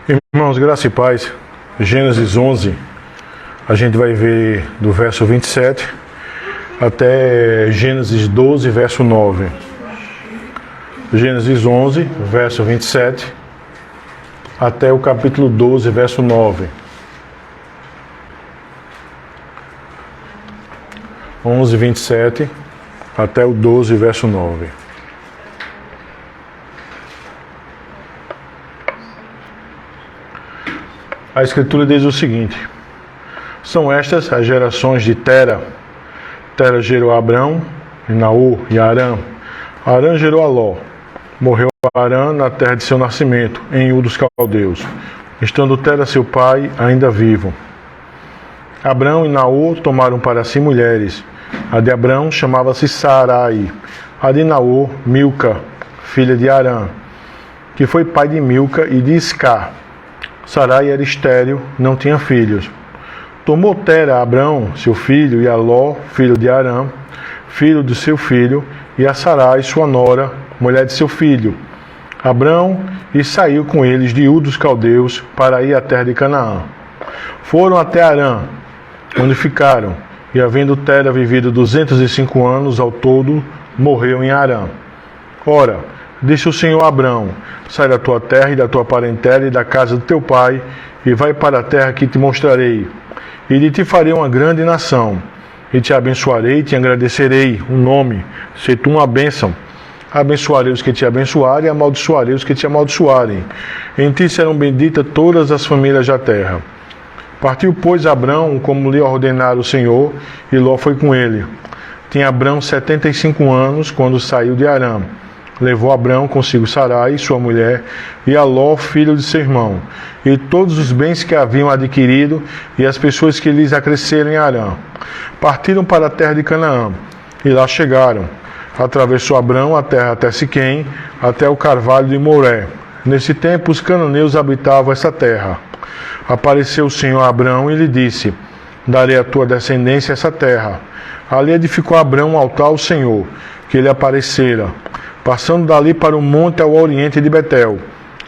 Irmãos, graça e paz. Gênesis 11, a gente vai ver do verso 27 até Gênesis 12, verso 9. Gênesis 11, verso 27 até o capítulo 12, verso 9. 11, 27 até o 12, verso 9. A Escritura diz o seguinte: são estas as gerações de Tera. Tera gerou Abrão, Naor e Arã. Arã gerou a Ló. Morreu Arã na terra de seu nascimento, em Ur dos Caldeus, estando Tera seu pai ainda vivo. Abrão e Naor tomaram para si mulheres. A de Abrão chamava-se Sarai. A de Naor, Milca, filha de Arã, que foi pai de Milca e de Isca. Sarai era estéril, não tinha filhos. Tomou Tera a Abrão, seu filho, e a Ló, filho de Arã, filho de seu filho, e a Sarai, sua nora, mulher de seu filho, Abrão, e saiu com eles de Ur dos Caldeus para ir à terra de Canaã. Foram até Arã, onde ficaram, e havendo Tera vivido 205 anos ao todo, morreu em Arã. Ora, disse o Senhor a Abrão: sai da tua terra e da tua parentela e da casa do teu pai, e vai para a terra que te mostrarei. E de ti farei uma grande nação, e te abençoarei e te agradecerei o nome, se tu uma bênção. Abençoarei os que te abençoarem, e amaldiçoarei os que te amaldiçoarem. Em ti serão benditas todas as famílias da terra. Partiu, pois, Abrão, como lhe ordenara o Senhor, e Ló foi com ele. Tinha Abrão 75 anos, quando saiu de Arã. Levou Abrão consigo Sarai, sua mulher, e a Ló, filho de seu irmão, e todos os bens que haviam adquirido, e as pessoas que lhes acresceram em Arã. Partiram para a terra de Canaã, e lá chegaram. Atravessou Abrão a terra até Siquém, até o carvalho de Moré. Nesse tempo os cananeus habitavam essa terra. Apareceu o Senhor a Abrão e lhe disse: darei à tua descendência essa terra. Ali edificou Abrão um altar ao Senhor, que lhe aparecera, passando dali para o monte ao oriente de Betel.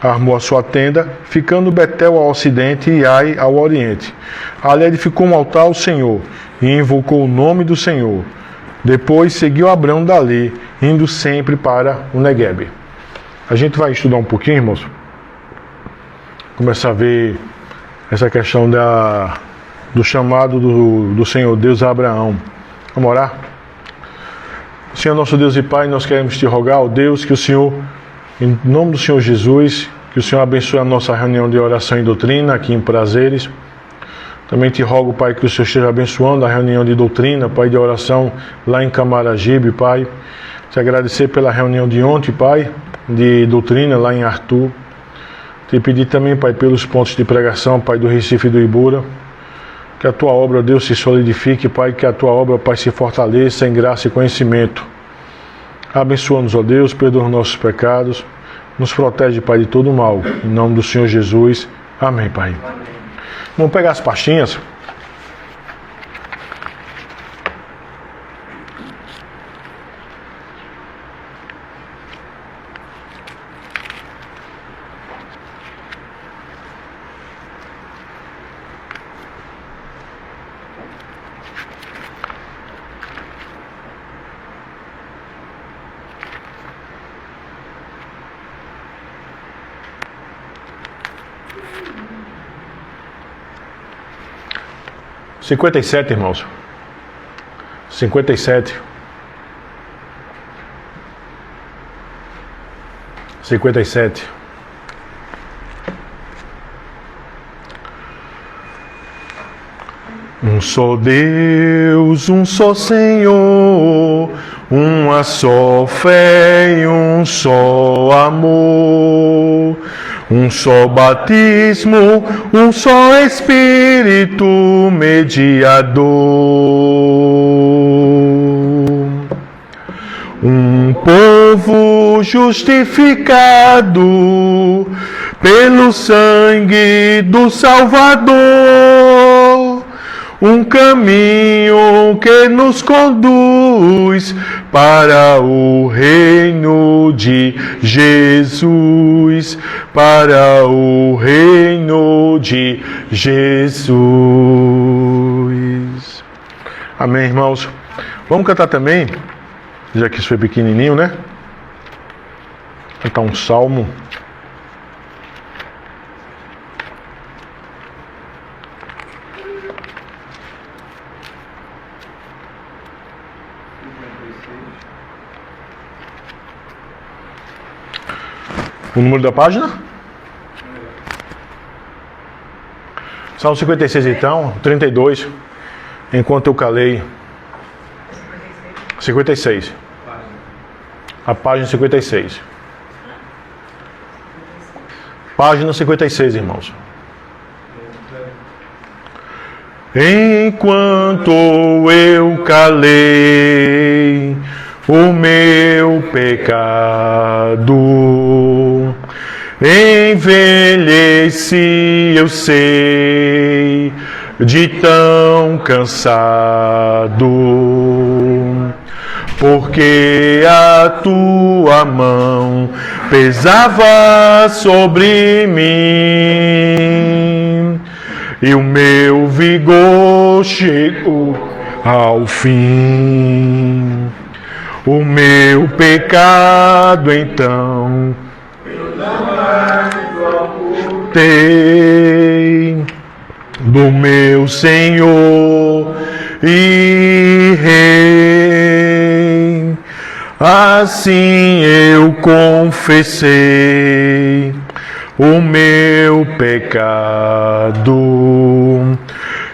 Armou a sua tenda, ficando Betel ao ocidente e Ai ao oriente. Ali edificou um altar ao Senhor, e invocou o nome do Senhor. Depois seguiu Abrão dali, indo sempre para o Neguebe. A gente vai estudar um pouquinho, irmãos. Começar a ver essa questão do chamado do Senhor Deus a Abraão. Vamos orar? Senhor nosso Deus e Pai, nós queremos te rogar, ó Deus, que o Senhor, em nome do Senhor Jesus, que o Senhor abençoe a nossa reunião de oração e doutrina aqui em Prazeres. Também te rogo, Pai, que o Senhor esteja abençoando a reunião de doutrina, Pai, de oração lá em Camaragibe, Pai. Te agradecer pela reunião de ontem, Pai, de doutrina lá em Arthur. Te pedir também, Pai, pelos pontos de pregação, Pai, do Recife e do Ibura. Que a tua obra, Deus, se solidifique, Pai, que a tua obra, Pai, se fortaleça em graça e conhecimento. Abençoa-nos, ó Deus, perdoa os nossos pecados, nos protege, Pai, de todo o mal. Em nome do Senhor Jesus. Amém, Pai. Amém. Vamos pegar as pastinhas. Cinquenta e sete, irmãos. 57. 57. Um só Deus, um só Senhor, uma só fé e um só amor. Um só batismo, um só Espírito mediador. Um povo justificado pelo sangue do Salvador. um caminho que nos conduz para o reino de Jesus, para o reino de Jesus. Amém, irmãos? Vamos cantar também, já que isso foi pequenininho, né? Cantar um salmo. O número da página? Salmo 56, então, 32. Enquanto eu calei. 56. A página 56. Página 56, irmãos. Enquanto eu calei o meu pecado, envelheci, eu sei, de tão cansado, porque a tua mão pesava sobre mim e o meu vigor chegou ao fim. O meu pecado então eu não mais ocultei do meu Senhor e Rei. Assim eu confessei o meu pecado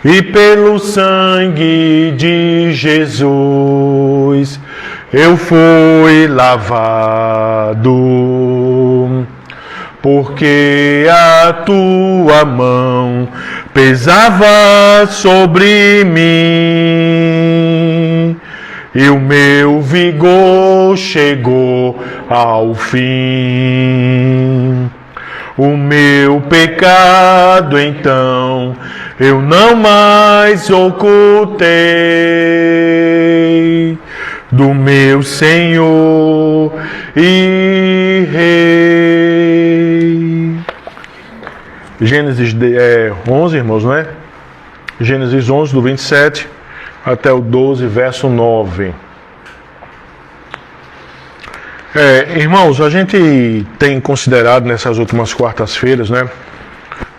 e pelo sangue de Jesus eu fui lavado, porque a tua mão pesava sobre mim e o meu vigor chegou ao fim. O meu pecado então eu não mais ocultei do meu Senhor e Rei. Gênesis 11, irmãos, não é? Gênesis 11, do 27 até o 12, verso 9. Irmãos, a gente tem considerado nessas últimas quartas-feiras, né?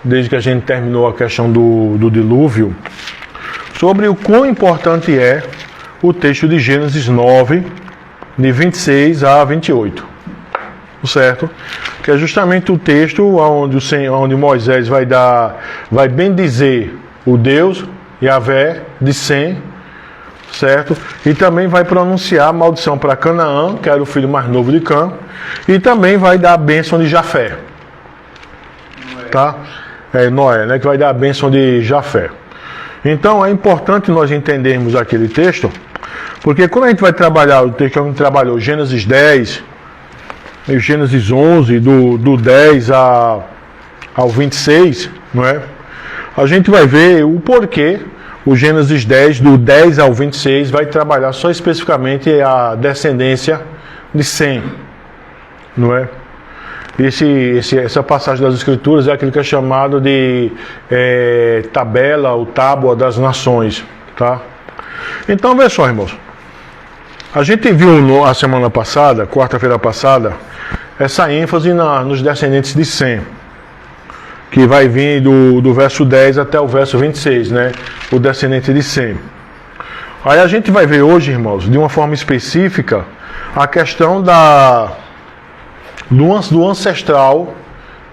Desde que a gente terminou a questão do dilúvio, sobre o quão importante é o texto de Gênesis 9, de 26 a 28, certo? Que é justamente o texto onde Moisés vai bendizer o Deus, Yahvé, de Sem, certo? E também vai pronunciar a maldição para Canaã, que era o filho mais novo de Cã, e também vai dar a bênção de Jafé, tá? Noé, né? Que vai dar a bênção de Jafé. Então é importante nós entendermos aquele texto, porque quando a gente vai trabalhar o texto que a gente trabalhou, Gênesis 10, e Gênesis 11, do 10 ao 26, não é? A gente vai ver o porquê o Gênesis 10, do 10 ao 26, vai trabalhar só especificamente a descendência de Sem, não é? Essa passagem das Escrituras é aquilo que é chamado de tabela ou tábua das nações, tá? Então, veja só, irmãos. A gente viu a semana passada, quarta-feira passada, essa ênfase nos descendentes de Sem, que vai vir do verso 10 até o verso 26, né? O descendente de Sem. Aí a gente vai ver hoje, irmãos, de uma forma específica, a questão do ancestral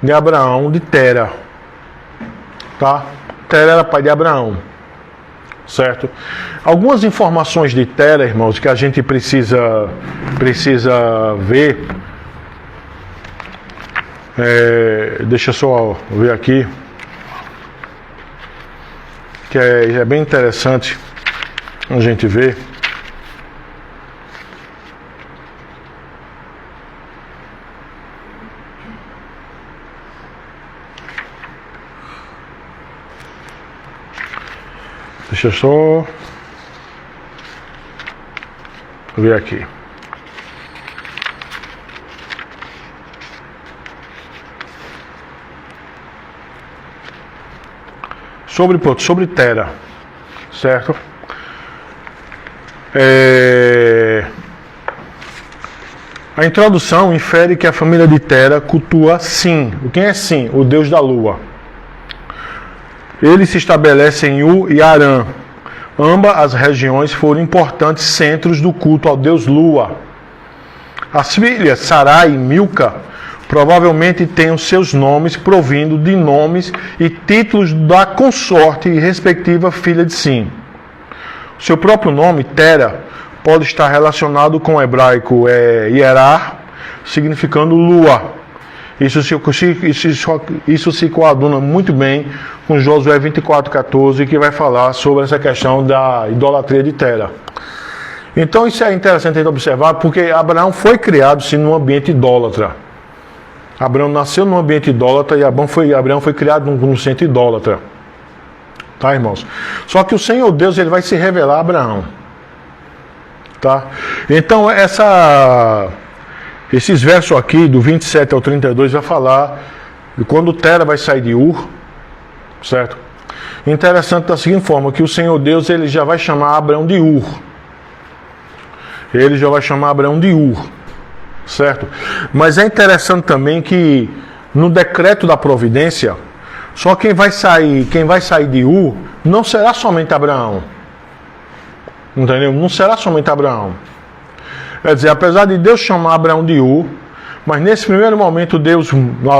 de Abraão, de Tera. Tá? Tera era pai de Abraão. Certo? Algumas informações de Tera, irmãos, que a gente precisa ver. Deixa eu só ver aqui. Que é bem interessante a gente ver. Deixa eu só ver aqui. Sobre Tera, certo? A introdução infere que a família de Tera cultua Sim. Quem é Sim? O deus da lua. Ele se estabelece em U e Arã. Ambas as regiões foram importantes centros do culto ao deus Lua. As filhas Sarai e Milca provavelmente têm os seus nomes provindo de nomes e títulos da consorte e respectiva filha de Sim. Seu próprio nome, Tera, pode estar relacionado com o hebraico Yerá, significando lua. Isso se coaduna muito bem com Josué 24:14, que vai falar sobre essa questão da idolatria de Tera. Então isso é interessante observar, porque Abraão foi criado sim num ambiente idólatra. Abraão nasceu num ambiente idólatra e Abraão foi criado num centro idólatra. Tá, irmãos? Só que o Senhor Deus ele vai se revelar a Abraão. Tá? Então esses versos aqui, do 27 ao 32, vai falar de quando Tera vai sair de Ur, certo? Interessante da seguinte forma, que o Senhor Deus ele já vai chamar Abraão de Ur. Ele já vai chamar Abraão de Ur, certo? Mas é interessante também que no decreto da providência, só quem vai sair de Ur não será somente Abraão. Entendeu? Não será somente Abraão. Quer dizer, apesar de Deus chamar Abraão de Ur, mas nesse primeiro momento Deus,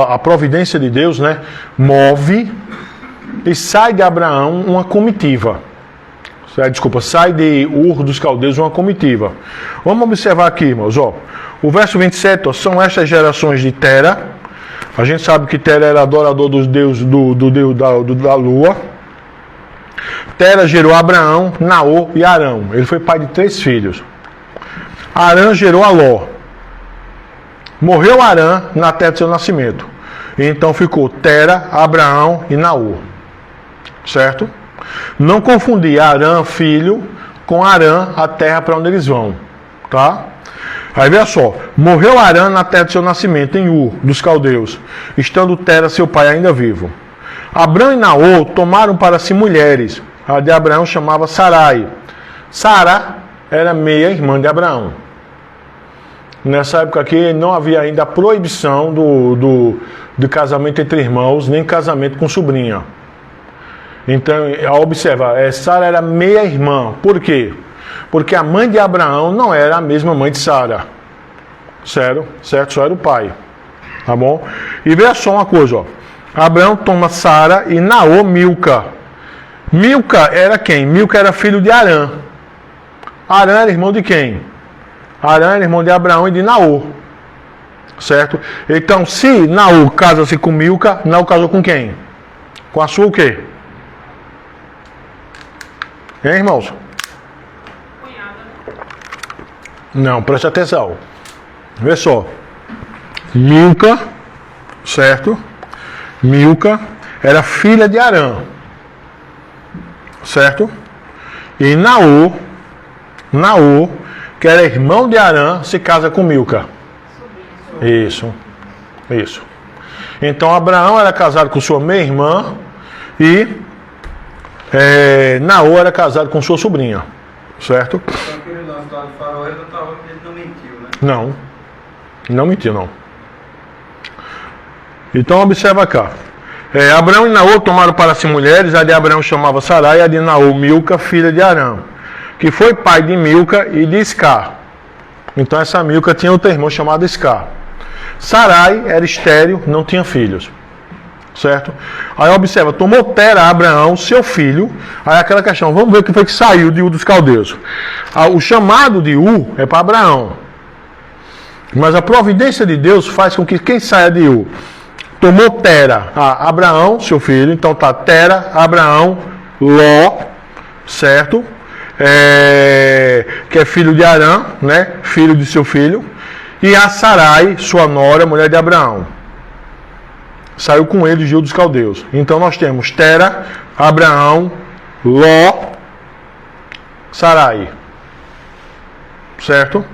a providência de Deus, né, move e sai de Abraão uma comitiva. Sai de Ur dos caldeus uma comitiva. Vamos observar aqui, irmãos, ó. O verso 27, ó, são estas gerações de Tera. A gente sabe que Tera era adorador dos deuses da lua. Tera gerou Abraão, Naor e Arão. Ele foi pai de 3 filhos. Arã gerou Aló. Morreu Arã na terra de seu nascimento. Então ficou Tera, Abraão e Naor. Certo? Não confundir Arã, filho, com Arã, a terra para onde eles vão. Tá? Aí veja só. Morreu Arã na terra de seu nascimento, em Ur, dos caldeus, estando Tera, seu pai, ainda vivo. Abrão e Naor tomaram para si mulheres. A de Abraão chamava Sarai. Sara era meia-irmã de Abraão. Nessa época aqui não havia ainda a proibição do casamento entre irmãos, nem casamento com sobrinha. Então, ao observar, Sara era meia-irmã. Por quê? Porque a mãe de Abraão não era a mesma mãe de Sara. Certo? Só era o pai. Tá bom? E veja só uma coisa, ó. Abraão toma Sara e Naor Milca. Milca era quem? Milca era filho de Arã. Arã era irmão de quem? Arã era irmão de Abraão e de Naor. Certo? Então, se Naor casa-se com Milca, Naor casou com quem? Com a sua o quê? Hein, irmãos? Não, preste atenção. Vê só. Milca, certo? Milca era filha de Arã. Certo? E Naor, que era irmão de Arã, se casa com Milca. Isso. Então Abraão era casado com sua meia-irmã e Naor era casado com sua sobrinha. Certo? Então aquele lance lá do faraó, ele não mentiu, né? Não mentiu, não. Então observa cá. Abraão e Naor tomaram para si mulheres, a de Abraão chamava Sarai, e a de Naor Milca, filha de Arã, que foi pai de Milca e de Iscar. Então essa Milca tinha outro irmão chamado Iscar. Sarai era estéril, não tinha filhos. Certo? Aí observa, tomou Tera Abraão, seu filho. Aí aquela questão, vamos ver o que foi que saiu de Ur dos caldeus. O chamado de Ur é para Abraão. Mas a providência de Deus faz com que quem saia de Ur tomou Tera, Abraão, seu filho. Então tá Tera, Abraão, Ló, certo? Que é filho de Arã, né? Filho de seu filho. E a Sarai, sua nora, mulher de Abraão. Saiu com ele de Ur dos caldeus. Então nós temos Tera, Abraão, Ló, Sarai. Certo?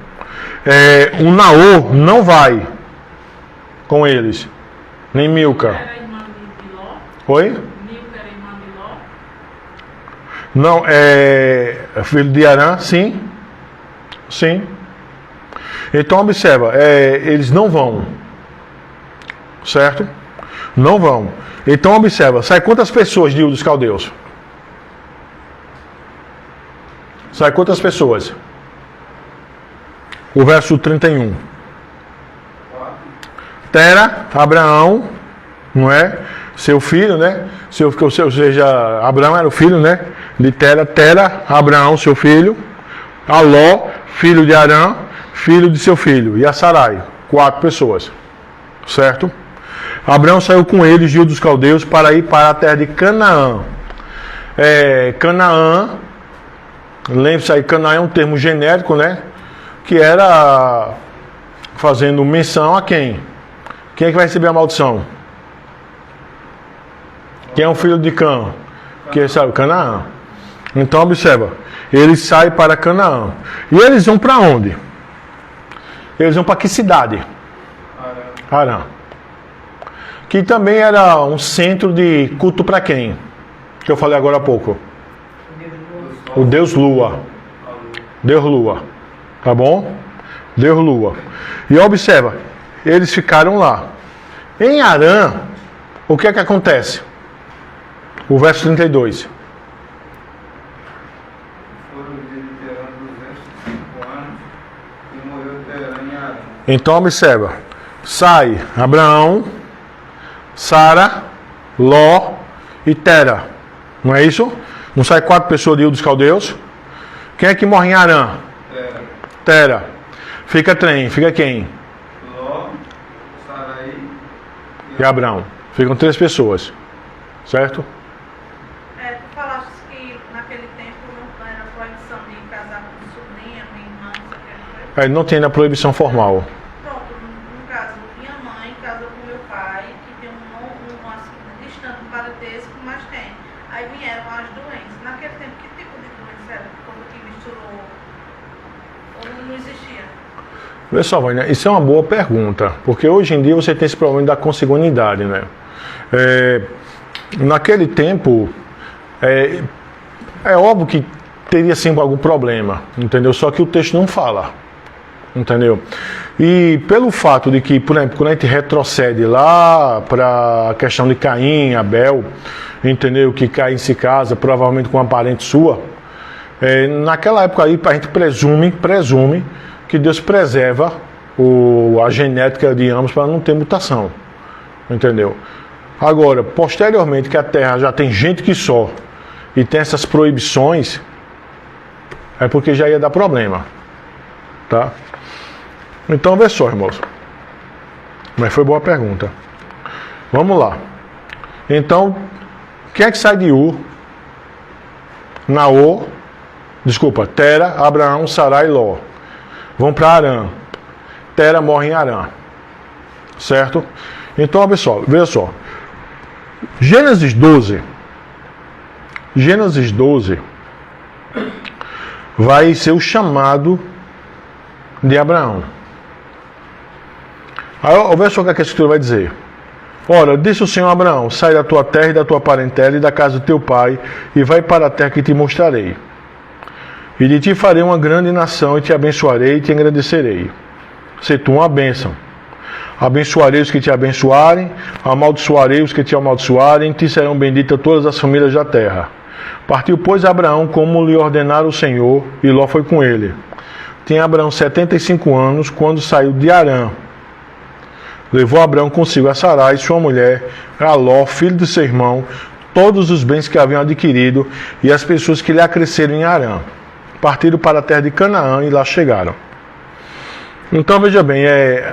O Naor não vai com eles. Nem Milca. Era irmã de Ló? Oi? Milca era irmã de Ló? Não, é filho de Arã, sim. Sim. Então observa, eles não vão. Certo? Não vão. Então observa, sai quantas pessoas de Ur dos Caldeus? Sai quantas pessoas? O verso 31. Tera, Abraão, não é? Seu filho, né? Ou seja, Abraão era o filho, né? De Tera. Tera, Abraão, seu filho. Aló, filho de Arã, filho de seu filho. E a Sarai, 4 pessoas. Certo? Abraão saiu com eles de Ur dos Caldeus para ir para a terra de Canaã. Canaã, lembre-se aí, Canaã é um termo genérico, né? Que era fazendo menção a quem? Quem é que vai receber a maldição? Quem é o filho de Cã? Que sabe? Canaã. Então observa, eles saem para Canaã. E eles vão para onde? Eles vão para que cidade? Arã. Que também era um centro de culto para quem? Que eu falei agora há pouco. O Deus Lua. Deus Lua. Tá bom? Deus Lua. E observa, eles ficaram lá. Em Arã, o que é que acontece? O verso 32. Foram de Terã 205 anos e morreu Terã em Arã. Então observa, sai Abraão, Sara, Ló e Tera. Não é isso? Não sai 4 pessoas de Ur dos Caldeus? Quem é que morre em Arã? Tera. Fica quem? Ló, Sarai E Abraão. Ficam 3 pessoas. Certo? Tu falaste que naquele tempo não era proibição de casar com sobrinha, com irmã, não sei o que. Não tem na proibição formal. Pronto, no caso, minha mãe casou com meu pai, que tem um assim, distante do parentesco, mas tem. Aí vieram as doenças. Naquele tempo, que tipo de doença era? Como que misturou? Ou não existia? Pessoal, Vânia, isso é uma boa pergunta, porque hoje em dia você tem esse problema da consanguinidade, né? Naquele tempo, é óbvio que teria sempre algum problema, entendeu? Só que o texto não fala, entendeu? E pelo fato de que, por exemplo, quando a gente retrocede lá para a questão de Caim, Abel, entendeu? Que Caim se casa provavelmente com uma parente sua, naquela época aí a gente presume que Deus preserva a genética de ambos para não ter mutação, entendeu? Agora, posteriormente que a Terra já tem gente que só e tem essas proibições, é porque já ia dar problema, tá? Então, vê só, irmãos. Mas foi boa pergunta. Vamos lá. Então, quem é que sai de Ur? Tera, Abraão, Sarai e Ló. Vão para Arã. Tera morre em Arã. Certo? Então, pessoal, veja só. Gênesis 12 vai ser o chamado de Abraão. Aí, veja só o que a Escritura vai dizer. Ora, disse o Senhor a Abraão: sai da tua terra e da tua parentela e da casa do teu pai, e vai para a terra que te mostrarei. E de ti farei uma grande nação, e te abençoarei e te engrandecerei. Se tu uma bênção. Abençoarei os que te abençoarem, amaldiçoarei os que te amaldiçoarem, te serão benditas todas as famílias da terra. Partiu, pois, Abraão como lhe ordenara o Senhor, e Ló foi com ele. Tinha Abraão 75 anos, quando saiu de Arã. Levou Abraão consigo a Sarai, sua mulher, a Ló, filho de seu irmão, todos os bens que haviam adquirido, e as pessoas que lhe acresceram em Arã. Partiram para a terra de Canaã e lá chegaram. Então veja bem,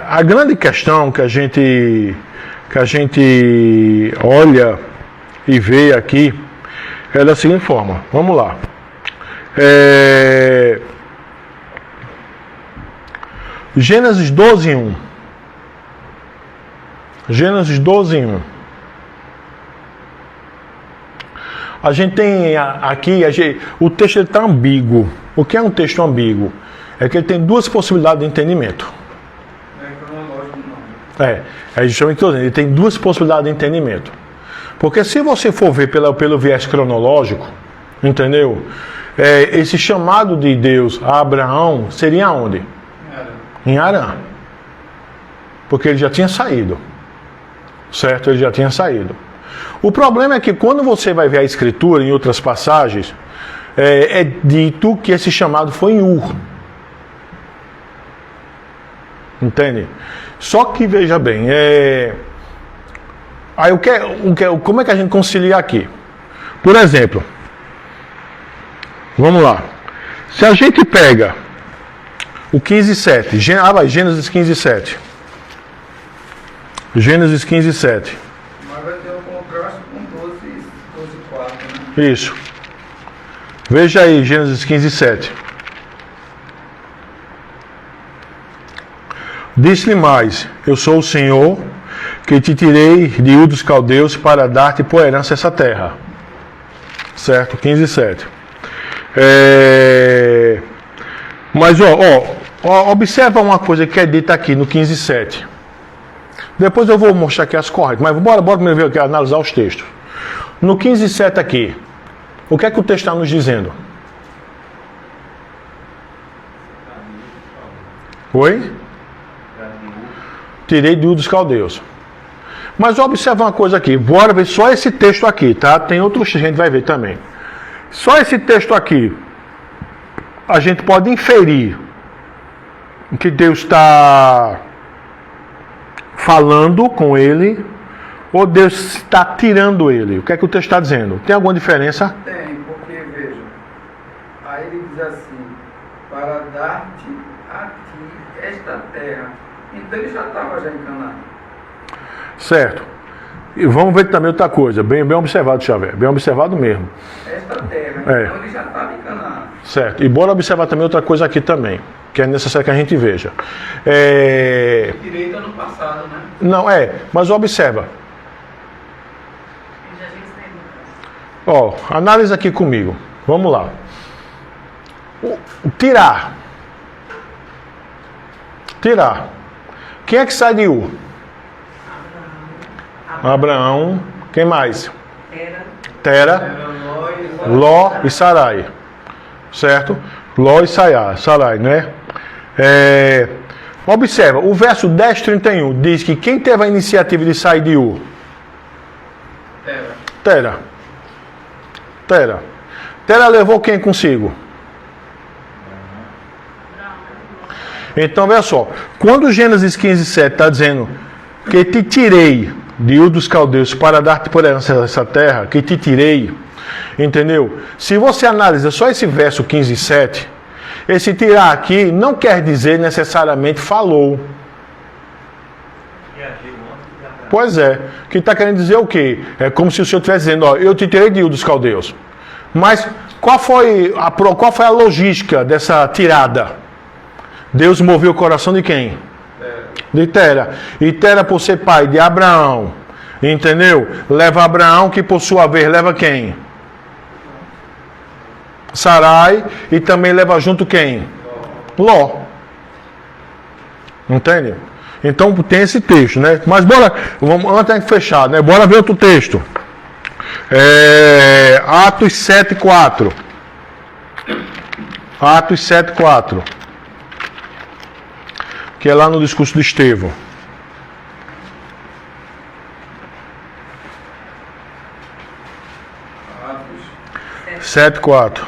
a grande questão que a gente olha e vê aqui é da seguinte forma. Vamos lá. Gênesis 12:1. Gênesis 12:1. A gente tem aqui, o texto está ambíguo. O que é um texto ambíguo? É que ele tem duas possibilidades de entendimento. Não é cronológico, não. É justamente o que eu estou dizendo. Ele tem duas possibilidades de entendimento. Porque se você for ver pelo viés cronológico, entendeu? Esse chamado de Deus a Abraão seria onde? Em Harã. Porque ele já tinha saído. Certo? Ele já tinha saído. O problema é que quando você vai ver a Escritura, em outras passagens, é dito que esse chamado foi em Ur. Entende? Só que, veja bem, aí como é que a gente concilia aqui? Por exemplo, vamos lá. Se a gente pega o 15:7, Gênesis 15:7. Gênesis 15:7. Mas vai ter um contraste com 12:4, né? Isso. Veja aí, Gênesis 15:7. Disse-lhe mais: eu sou o Senhor que te tirei de Ur dos Caldeus para dar-te por herança essa terra. Certo? 15:7. Mas, observa uma coisa que é dita aqui no 15:7. Depois eu vou mostrar aqui as corretas, mas bora primeiro ver aqui, analisar os textos. No 15:7 aqui, o que é que o texto está nos dizendo? Oi? Tirei de Ur dos Caldeus. Mas observa uma coisa aqui, bora ver só esse texto aqui, tá? Tem outros que a gente vai ver também. Só esse texto aqui, a gente pode inferir que Deus está falando com ele, ou Deus está tirando ele. O que é que o texto está dizendo? Tem alguma diferença? Tem, porque veja, aí ele diz assim, para dar-te a ti esta terra. Então ele já estava já em Canaã. Certo. E vamos ver também outra coisa, bem observado, Xavier, bem observado mesmo. Esta terra, então ele já estava em Canaã. Certo. E bora observar também outra coisa aqui também, que é necessário que a gente veja. Direito ano passado, né? Não, mas observa. Analisa aqui comigo. Vamos lá. Tirar. Quem é que sai de Ur? Abraão. Quem mais? Tera, Ló e Sarai. Certo? Ló e Sarai, né? Observa, o verso 10:31 diz que quem teve a iniciativa de sair de Ur? Tera. Tera levou quem consigo? Então, veja só. Quando Gênesis 15:7 está dizendo que te tirei de Ur dos Caldeus para dar-te por herança essa terra, que te tirei, entendeu? Se você analisa só esse verso 15:7, esse tirar aqui não quer dizer necessariamente falou. Pois é, que está querendo dizer o quê? É como se o Senhor estivesse dizendo, eu te tirei de Ur dos Caldeus. Mas qual foi a logística dessa tirada? Deus moveu o coração de quem? De Tera. E Tera, por ser pai de Abraão, entendeu? Leva Abraão, que por sua vez leva quem? Sarai. E também leva junto quem? Ló. Entende? Então tem esse texto, né? Mas antes de fechar, né? Bora ver outro texto. Atos 7:4. Atos 7:4. Que é lá no discurso de Estevão. Atos 7:4.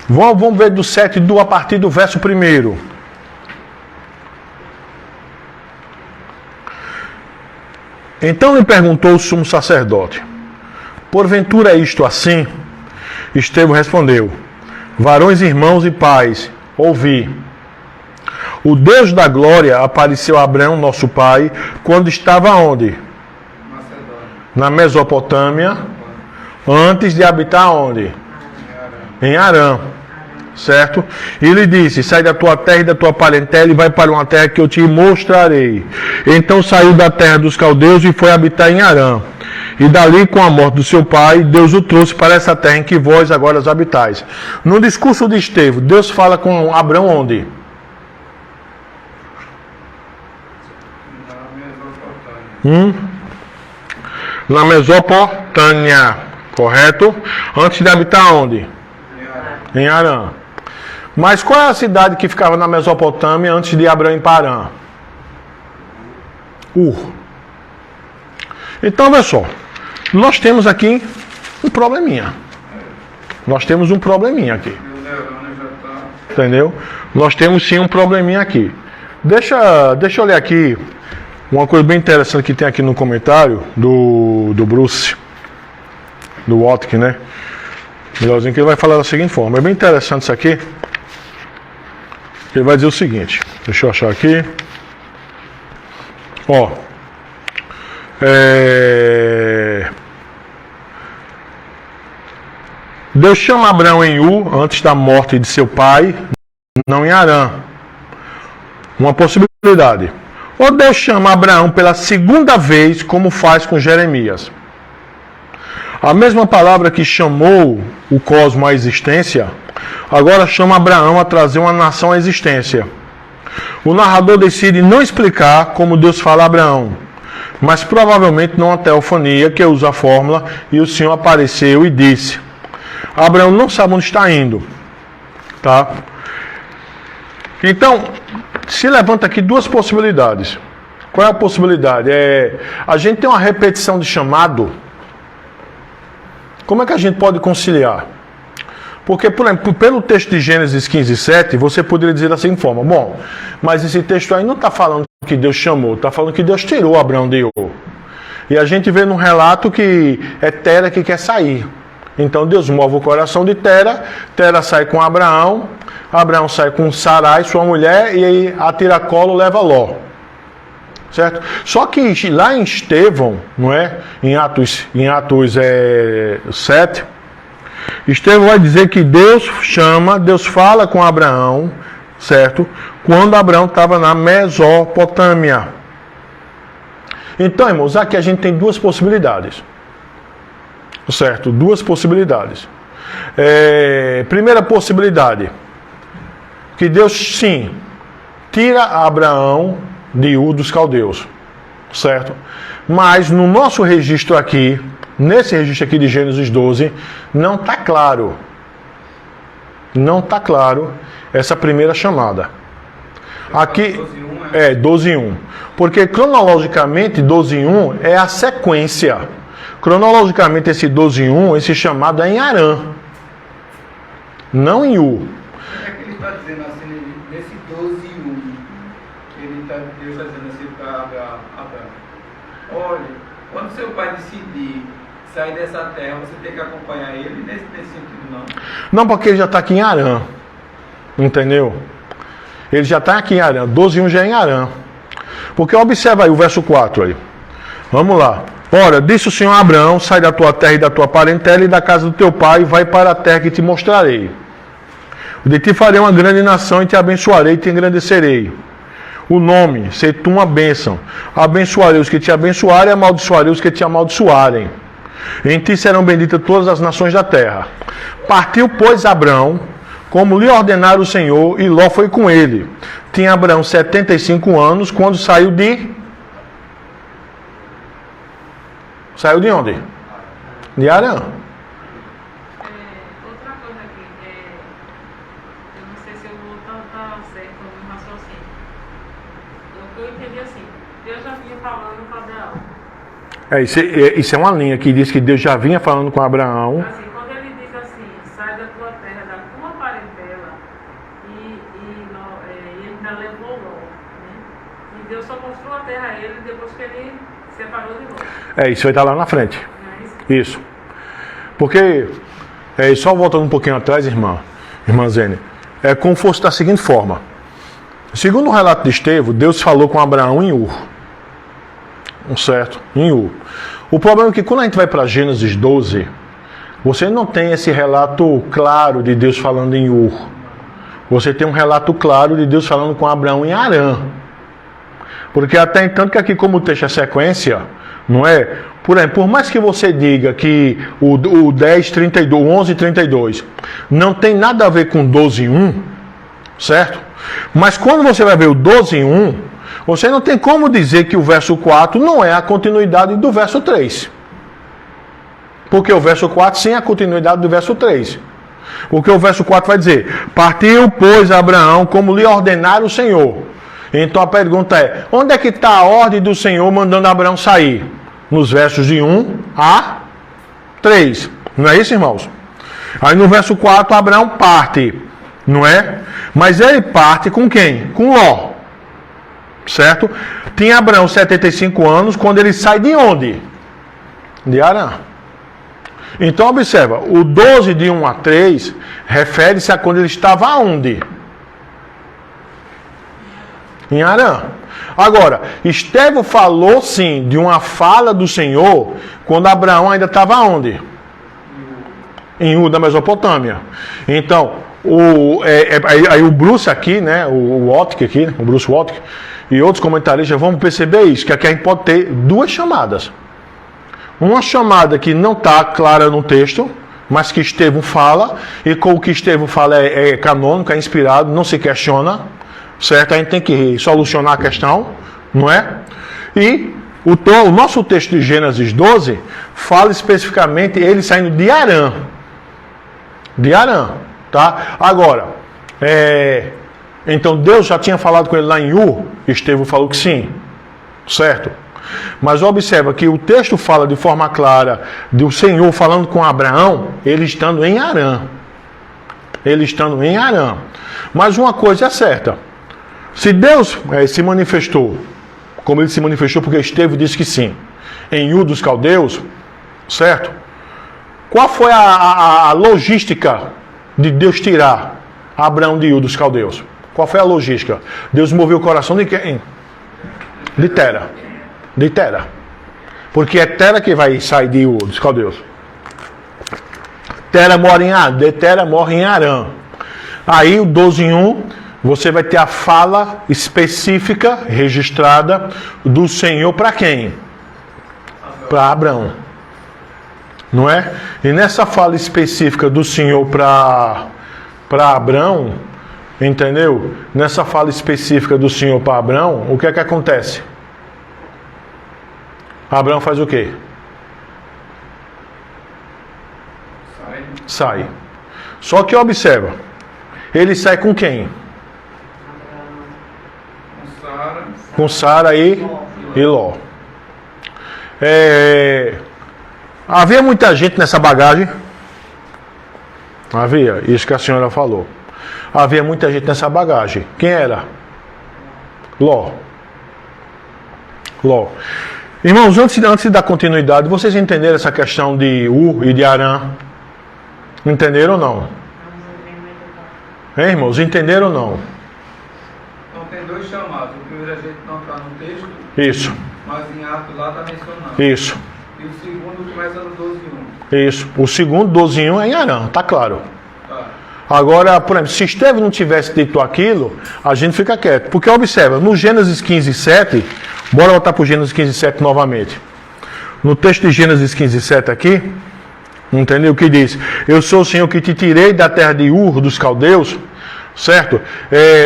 Vamos ver do 7 a partir do verso 1. Então lhe perguntou o sumo sacerdote: porventura é isto assim? Estevão respondeu: varões, irmãos e pais, ouvi. O Deus da glória apareceu a Abraão, nosso pai, quando estava onde? Na Mesopotâmia, antes de habitar onde? Em Harã. certo? E ele disse: sai da tua terra e da tua parentela e vai para uma terra que eu te mostrarei. Então saiu da terra dos caldeus e foi habitar em Harã. E dali, com a morte do seu pai, Deus o trouxe para essa terra em que vós agora habitais. No discurso de Estevão, Deus fala com Abraão onde? Na Mesopotâmia, correto? Antes de habitar onde? Em Harã. Mas qual é a cidade que ficava na Mesopotâmia antes de Abraão ir para Harã? Ur. Então, olha só. Nós temos aqui um probleminha. Nós temos um probleminha aqui. Entendeu? Nós temos sim um probleminha aqui. Deixa eu ler aqui uma coisa bem interessante que tem aqui no comentário do Bruce, do Watk, né? Melhorzinho, que ele vai falar da seguinte forma. É bem interessante isso aqui. Ele vai dizer o seguinte. Deixa eu achar aqui. Ó. Deus chama Abraão em Ur antes da morte de seu pai, não em Harã. Uma possibilidade. Ou Deus chama Abraão pela segunda vez, como faz com Jeremias. A mesma palavra que chamou o cosmos à existência, agora chama Abraão a trazer uma nação à existência. O narrador decide não explicar como Deus fala a Abraão, mas provavelmente não a teofonia, que usa a fórmula, e o Senhor apareceu e disse. Abraão não sabe onde está indo. Tá? Então, se levanta aqui duas possibilidades. Qual é a possibilidade? A gente tem uma repetição de chamado. Como é que a gente pode conciliar? Porque, por exemplo, pelo texto de Gênesis 15:7, você poderia dizer da seguinte forma: bom, mas esse texto aí não está falando que Deus chamou, está falando que Deus tirou Abraão de Ur. E a gente vê num relato que é Tera que quer sair. Então Deus move o coração de Tera, Tera sai com Abraão, Abraão sai com Sarai, sua mulher, e aí a tiracolo leva Ló. Certo? Só que lá em Estevão, não é? Em Atos 7, Estevão vai dizer que Deus chama, Deus fala com Abraão, certo? Quando Abraão estava na Mesopotâmia. Então, irmãos, aqui a gente tem duas possibilidades. Certo? Duas possibilidades. Primeira possibilidade, que Deus, sim, tira Abraão de Ur dos caldeus. Certo? Mas no nosso registro aqui, nesse registro aqui de Gênesis 12, não está claro. Não está claro essa primeira chamada. Aqui 12:1. Porque cronologicamente 12:1 é a sequência. Cronologicamente esse 12:1, esse chamado é em Harã. Não em Ur. O que é que ele está dizendo assim, nesse 12:1? Deus está dizendo assim para Abraão: olha, quando seu pai decidir sair dessa terra, você tem que acompanhar ele, nesse sentido não? Não, porque ele já está aqui em Harã. Entendeu? Ele já está aqui em Harã. 12:1 já é em Harã. Porque observa aí o verso 4 aí. Vamos lá. Ora, disse o Senhor a Abraão: sai da tua terra e da tua parentela e da casa do teu pai, e vai para a terra que te mostrarei. De ti farei uma grande nação e te abençoarei e te engrandecerei. O nome, sei tu uma bênção. Abençoarei os que te abençoarem e amaldiçoarei os que te amaldiçoarem. Em ti serão benditas todas as nações da terra. Partiu, pois, Abraão, como lhe ordenara o Senhor, e Ló foi com ele. Tinha Abraão 75 anos quando saiu de... Saiu de onde? De Harã. Outra coisa aqui, eu não sei se eu vou estar certo no raciocínio. O que eu entendi assim, Deus já vinha falando com Abraão. Isso é uma linha que diz que Deus já vinha falando com Abraão. Assim, quando ele diz assim, sai da tua terra, da tua parentela, e ele ainda levou Ló, né? E Deus só mostrou a terra a ele depois que ele separou de Ló. Isso vai estar lá na frente. Isso. Porque, só voltando um pouquinho atrás, irmã Zene, é como fosse da seguinte forma. Segundo o relato de Estevão, Deus falou com Abraão em Ur. Certo? Em Ur. O problema é que quando a gente vai para Gênesis 12, você não tem esse relato claro de Deus falando em Ur. você tem um relato claro de Deus falando com Abraão em Harã. Porque até então, que aqui como o texto é sequência, não é? Por mais que você diga que o 10:32, o 11:32 não tem nada a ver com 12:1, certo? Mas quando você vai ver o 12:1, você não tem como dizer que o verso 4 não é a continuidade do verso 3. Porque o verso 4 sim é a continuidade do verso 3. Porque o verso 4 vai dizer: partiu, pois, Abraão, como lhe ordenara o Senhor. Então a pergunta é: onde é que está a ordem do Senhor mandando Abraão sair? Nos versos de 1 a 3. Não é isso, irmãos? Aí no verso 4, Abraão parte, não é? Mas ele parte com quem? Com Ló. Certo? Tinha Abraão 75 anos quando ele sai de onde? De Harã. Então observa, o 12 de 1 a 3 refere-se a quando ele estava onde? Em Harã. Agora, Estevão falou sim de uma fala do Senhor quando Abraão ainda estava onde? Em Ur da Mesopotâmia. Então, aí o Bruce aqui, né, o Watke aqui, o Bruce Watke e outros comentaristas vão perceber isso, que aqui a gente pode ter duas chamadas. Uma chamada que não está clara no texto, mas que Estevão fala, e com o que Estevão fala é canônico, é inspirado, não se questiona, certo? A gente tem que solucionar a questão, não é? E o nosso texto de Gênesis 12 fala especificamente ele saindo de Harã. De Harã, tá? Agora, então Deus já tinha falado com ele lá em Ur, Estevão falou que sim, certo? Mas observa que o texto fala de forma clara do Senhor falando com Abraão, ele estando em Harã. Ele estando em Harã. Mas uma coisa é certa. Se Deus se manifestou, como ele se manifestou, porque Estevão disse que sim, em Ur dos Caldeus, certo? Qual foi a logística de Deus tirar Abraão de Ur dos Caldeus? Qual foi a logística? Deus moveu o coração de quem? De Tera. De Tera. Porque é Tera que vai sair de Ur dos Caldeus. Tera morre em Harã. Aí o 12:1, você vai ter a fala específica, registrada, do Senhor para quem? Para Abraão. Não é? E nessa fala específica do Senhor para Abraão, entendeu? Nessa fala específica do Senhor para Abraão, o que é que acontece? Abraão faz o quê? Sai. Só que observa, ele sai com quem? Com Sara e Ló. Havia muita gente nessa bagagem? Havia, isso que a senhora falou. Havia muita gente nessa bagagem. Quem era? Ló. Irmãos, antes de dar continuidade, vocês entenderam essa questão de Ur e de Harã? Entenderam ou não? Hein, irmãos, entenderam ou não? Então tem dois chamados. O primeiro a gente não está no texto. Isso. Mas em Atos lá está mencionando. Isso. E o segundo começa no 12:1. Isso. O segundo 12:1 é em Harã, tá claro. Tá. Agora, por exemplo, se Estevão não tivesse dito aquilo, a gente fica quieto. Porque observa, no Gênesis 15:7, bora voltar para o Gênesis 15:7 novamente. No texto de Gênesis 15:7 aqui, entendeu o que diz? Eu sou o Senhor que te tirei da terra de Ur, dos caldeus, certo?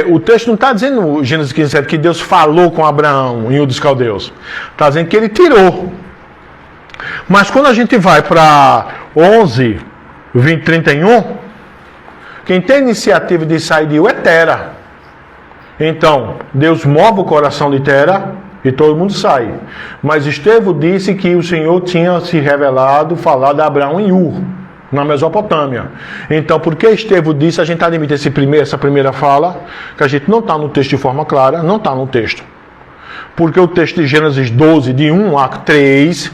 O texto não está dizendo, no Gênesis 15:7, que Deus falou com Abraão em Ur dos caldeus. Está dizendo que ele tirou. Mas quando a gente vai para 11, 20, 31, quem tem a iniciativa de sair de Ur é Tera. Então, Deus move o coração de Tera e todo mundo sai. Mas Estevão disse que o Senhor tinha se revelado, falado a Abraão em Ur, na Mesopotâmia. Então, porque Estevão disse, a gente admite essa primeira fala, que a gente não está no texto de forma clara, não está no texto. Porque o texto de Gênesis 12, de 1 a 3,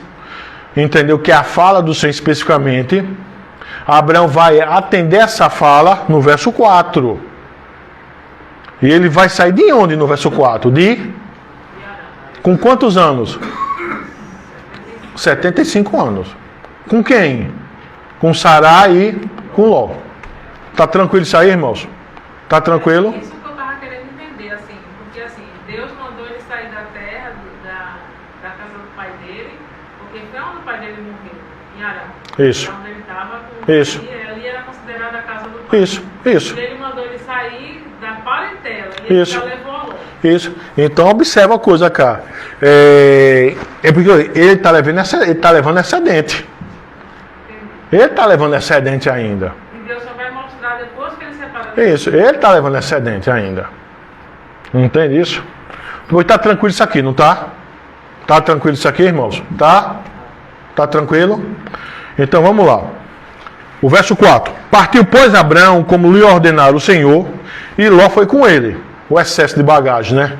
entendeu que é a fala do Senhor especificamente, Abraão vai atender essa fala no verso 4. E ele vai sair de onde no verso 4? Com quantos anos? 75 anos. Com quem? Com Sara e com Ló. Tá tranquilo isso aí, irmãos? Tá tranquilo? Isso que eu estava querendo entender, assim, porque assim, Deus mandou ele sair da terra, da casa do pai dele, porque foi onde o pai dele morreu, em Arã. Isso. Onde ele estava com Isso. ali era considerada a casa do pai. Isso, isso. E ele mandou ele sair da parentela e ele Isso. já levou a Ló. Isso. Então observa a coisa cá. É porque ele está levando excedente. Ele está levando excedente ainda. E Deus só vai mostrar depois que ele separa. Isso, ele está levando excedente ainda. Não entende isso? Pois está tranquilo isso aqui, não está? Está tranquilo isso aqui, irmãos? Tá? Está tranquilo? Então vamos lá. O verso 4. Partiu, pois, Abraão, como lhe ordenara o Senhor, e Ló foi com ele. O excesso de bagagem, né?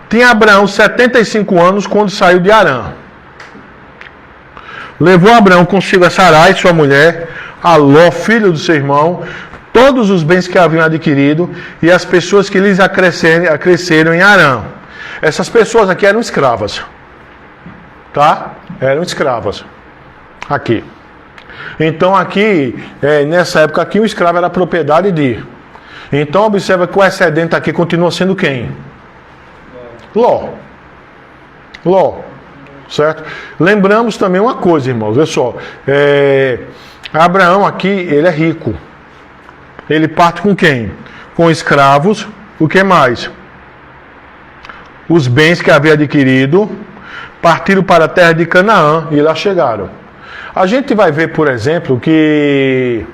Tinha Abraão 75 anos quando saiu de Arã. Levou Abraão consigo a Sarai, sua mulher, a Ló, filho do seu irmão, todos os bens que haviam adquirido e as pessoas que lhes acresceram em Arã. Essas pessoas aqui eram escravas. Tá? Eram escravas. Aqui. Então aqui, nessa época aqui, o escravo era propriedade de. Então observa que o excedente aqui continua sendo quem? Ló. Ló. Certo? Lembramos também uma coisa, irmãos. Olha só. Abraão aqui, ele é rico. Ele parte com quem? Com escravos. O que mais? Os bens que havia adquirido. Partiram para a terra de Canaã e lá chegaram. A gente vai ver, por exemplo, que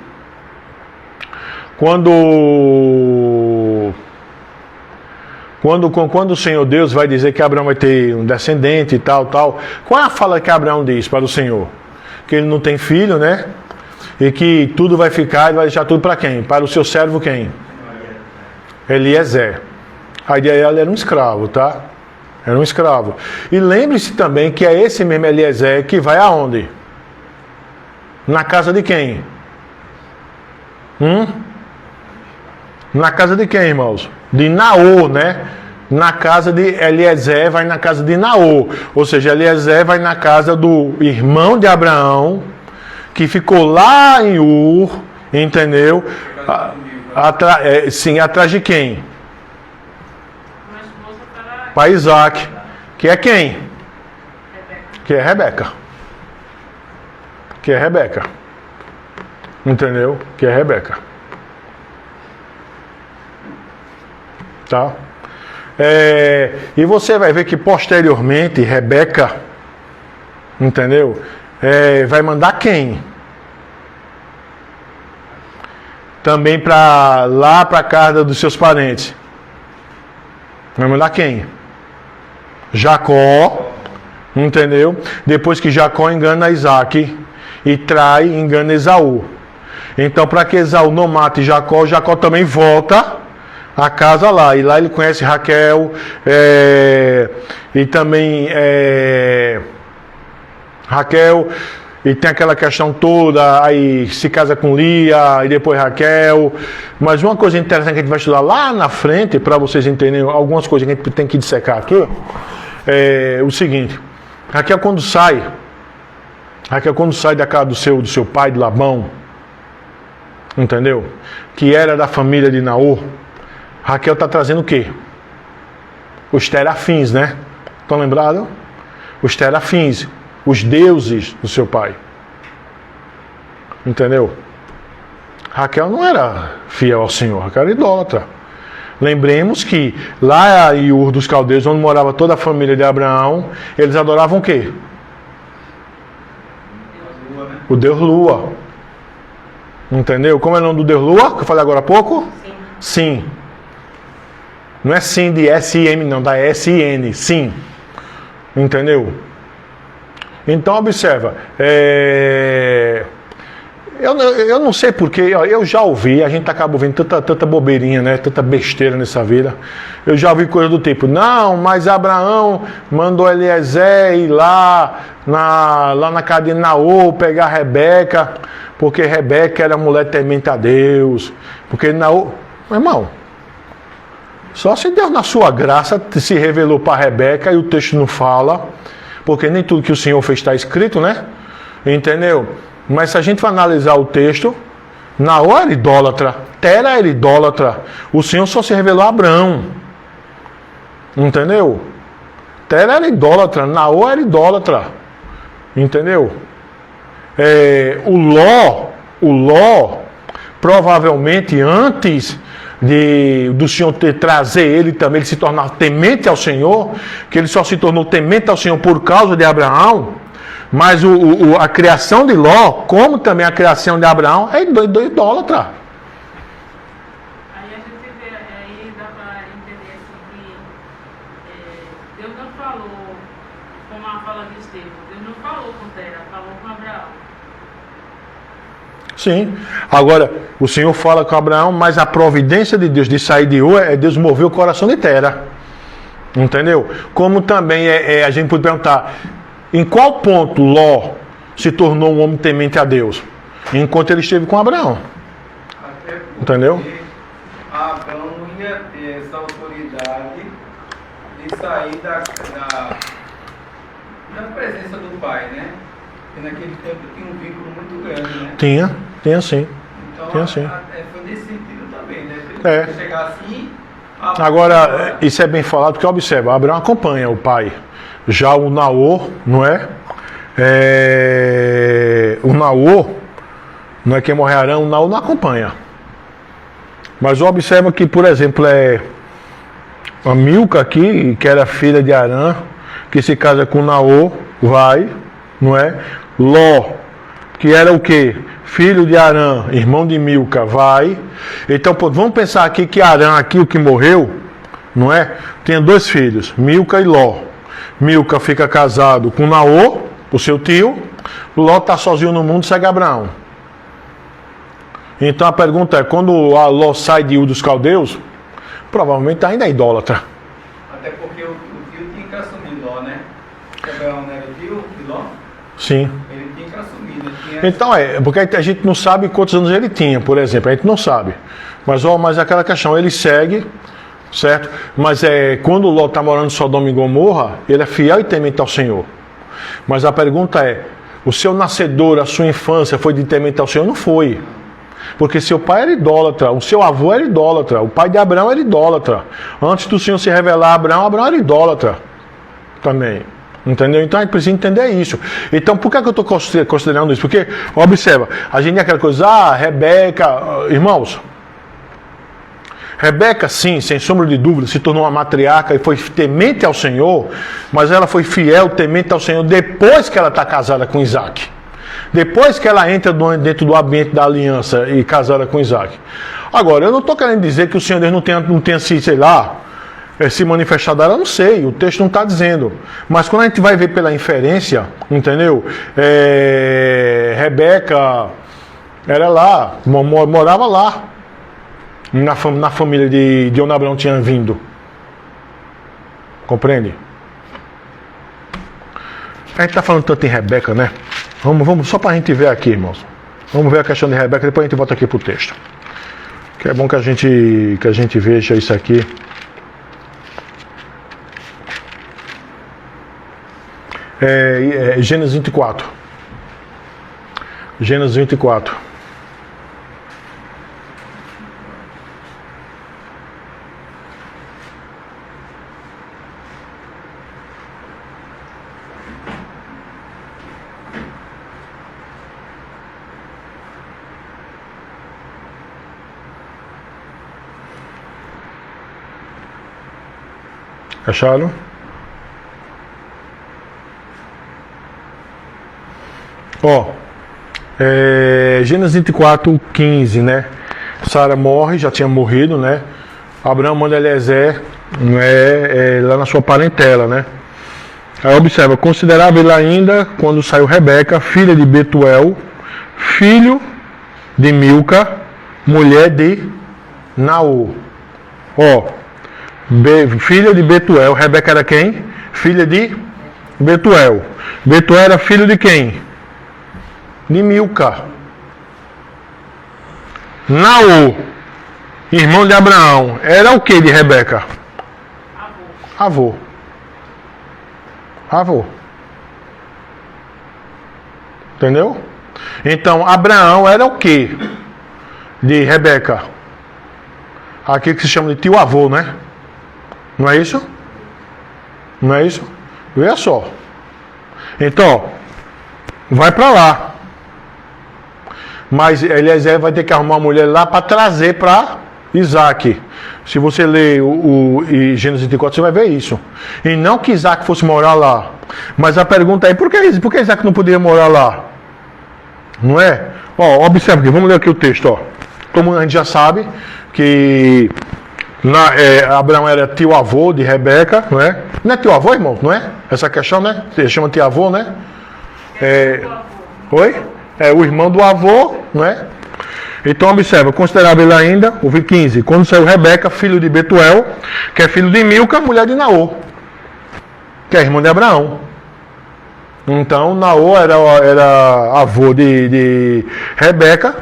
quando o Senhor Deus vai dizer que Abraão vai ter um descendente e tal, qual é a fala que Abraão diz para o Senhor? Que ele não tem filho, né? E que tudo vai ficar, ele vai deixar tudo para quem? Para o seu servo quem? Eliezer. Aí ele era um escravo, tá? Era um escravo. E lembre-se também que é esse mesmo Eliezer que vai aonde? Na casa de quem? Na casa de quem, irmãos? De Naor, né? Na casa de Eliezer, vai na casa de Naor. Ou seja, Eliezer vai na casa do irmão de Abraão, que ficou lá em Ur, entendeu? Atrás de quem? Para Isaac. Que é quem? Que é Rebeca. Que é Rebeca. Entendeu? Que é Rebeca. Tá? E você vai ver que posteriormente Rebeca, entendeu? Vai mandar quem? Também para lá para a casa dos seus parentes. Vai mandar quem? Jacó, entendeu? Depois que Jacó engana Isaac e trai, engana Esaú. Então, para que Esaú não mate Jacó, Jacó também volta a casa lá. E lá ele conhece Raquel, e também Raquel, e tem aquela questão toda, aí se casa com Lia, e depois Raquel. Mas uma coisa interessante que a gente vai estudar lá na frente, para vocês entenderem algumas coisas que a gente tem que dissecar aqui, é o seguinte: Raquel quando sai da casa do seu pai, de Labão, entendeu? Que era da família de Naor, Raquel está trazendo o quê? Os terafins, né? Estão lembrados? Os terafins, os deuses do seu pai. Entendeu? Raquel não era fiel ao Senhor, Raquel era idólatra. Lembremos que lá em Ur dos Caldeus, onde morava toda a família de Abraão, eles adoravam o quê? O Deus Lua. Entendeu? Como é o nome do Deus Lua, que eu falei agora há pouco? Sim. Não é sim de S-I-M, não, da S-I-N. Sim. Entendeu? Então, observa. Eu não sei porquê, eu já ouvi, a gente acaba ouvindo tanta bobeirinha, né? Tanta besteira nessa vida. Eu já ouvi coisa do tipo, não, mas Abraão mandou Eliezer ir lá na casa de Naor pegar Rebeca, porque Rebeca era mulher temente a Deus. Porque Naor... Meu irmão, só se Deus na sua graça se revelou para Rebeca e o texto não fala, porque nem tudo que o Senhor fez está escrito, né? Entendeu? Mas se a gente for analisar o texto, Naor era idólatra, Tera era idólatra. O Senhor só se revelou a Abraão. Entendeu? Tera era idólatra, Naor era idólatra. Entendeu? O Ló, provavelmente antes do Senhor trazer ele também, ele se tornar temente ao Senhor, que ele só se tornou temente ao Senhor por causa de Abraão, mas a criação de Ló, como também a criação de Abraão, é idólatra. Aí a gente vê, aí dá para entender assim que Deus não falou, como a fala de Estevão, Deus não falou com Tera, falou com Abraão. Sim. Agora, o Senhor fala com Abraão, mas a providência de Deus de sair de Ur é Deus mover o coração de Tera. Entendeu? Como também a gente pode perguntar, em qual ponto Ló se tornou um homem temente a Deus? Enquanto ele esteve com Abraão. Até porque Entendeu? Abraão não ia ter essa autoridade de sair da presença do pai, né? Porque naquele tempo tinha um vínculo muito grande, né? Tinha sim. Então, Tinha sim. foi nesse sentido também, né? É. Chegar assim... Agora, isso é bem falado, porque observa, Abraão acompanha o pai. Já o Naor, não é? O Naor, não é quem morre Arão, o Naor não acompanha. Mas observa que, por exemplo, a Milca aqui, que era filha de Arã, que se casa com Naor, vai, não é? Ló, que era o quê? Filho de Arã, irmão de Milca, vai. Então, vamos pensar aqui que Arã, aqui o que morreu, não é? Tinha 2 filhos, Milca e Ló. Milca fica casado com Naor, o seu tio. Ló está sozinho no mundo, segue Abraão. Então a pergunta é, quando a Ló sai de Ur dos Caldeus, provavelmente ainda é idólatra. Até porque o tio tinha que assumir Ló, né? Abraão não era o tio de Ló? Sim. Ele tinha que assumir, né? Então porque a gente não sabe quantos anos ele tinha, por exemplo, a gente não sabe. Mas aquela questão, ele segue, certo? Mas quando Ló está morando em Sodoma e Gomorra, ele é fiel e temente ao Senhor. Mas a pergunta é, o seu nascedor, a sua infância foi de temente ao Senhor? Não foi. Porque seu pai era idólatra, o seu avô era idólatra, o pai de Abraão era idólatra. Antes do Senhor se revelar a Abraão, Abraão era idólatra também. Entendeu? Então a gente precisa entender isso. Então por que eu estou considerando isso? Porque, observa, a gente tem aquela coisa, Rebeca, irmãos, Rebeca, sim, sem sombra de dúvida, se tornou uma matriarca e foi temente ao Senhor, mas ela foi fiel, temente ao Senhor, depois que ela está casada com Isaac. Depois que ela entra dentro do ambiente da aliança e casada com Isaac. Agora, eu não estou querendo dizer que o Senhor Deus não tenha se, sei lá, se manifestado, eu não sei, o texto não está dizendo. Mas quando a gente vai ver pela inferência, entendeu? Rebeca era lá, morava lá, na família de onde Abraão tinha vindo. Compreende? A gente está falando tanto em Rebeca, né? Vamos só para a gente ver aqui, irmãos. Vamos ver a questão de Rebeca, depois a gente volta aqui para o texto. Que é bom que a gente veja isso aqui. Gênesis 24. Gênesis 24. Acharam? Gênesis 24, 15, né? Sara morre, já tinha morrido, né? Abraão manda Eliezer, lá na sua parentela, né? Aí observa, considerava ele ainda quando saiu Rebeca, filha de Betuel, filho de Milca, mulher de Naor. Filha de Betuel, Rebeca era quem? Filha de Betuel. Betuel era filho de quem? De Milca. Naor, irmão de Abraão, era o que de Rebeca? Avô. Entendeu? Então, Abraão era o que de Rebeca. Aquele que se chama de tio-avô, né? Não é isso? Não é isso? Veja só. Então, vai para lá. Mas Eliezer vai ter que arrumar uma mulher lá para trazer para Isaac. Se você ler o Gênesis 24, você vai ver isso. E não que Isaac fosse morar lá. Mas a pergunta é, por que Isaac não poderia morar lá? Não é? Ó, observa aqui, vamos ler aqui o texto. Ó. Como a gente já sabe que Abraão era tio-avô de Rebeca, não é? Não é tio-avô, irmão? Não é? Essa questão, né? Você chama tio-avô, né? Oi? É o irmão do avô, não é? Então observa, considerava ele ainda, o 15, quando saiu Rebeca, filho de Betuel, que é filho de Milca, mulher de Naô, que é irmã de Abraão. Então Naô era avô de Rebeca.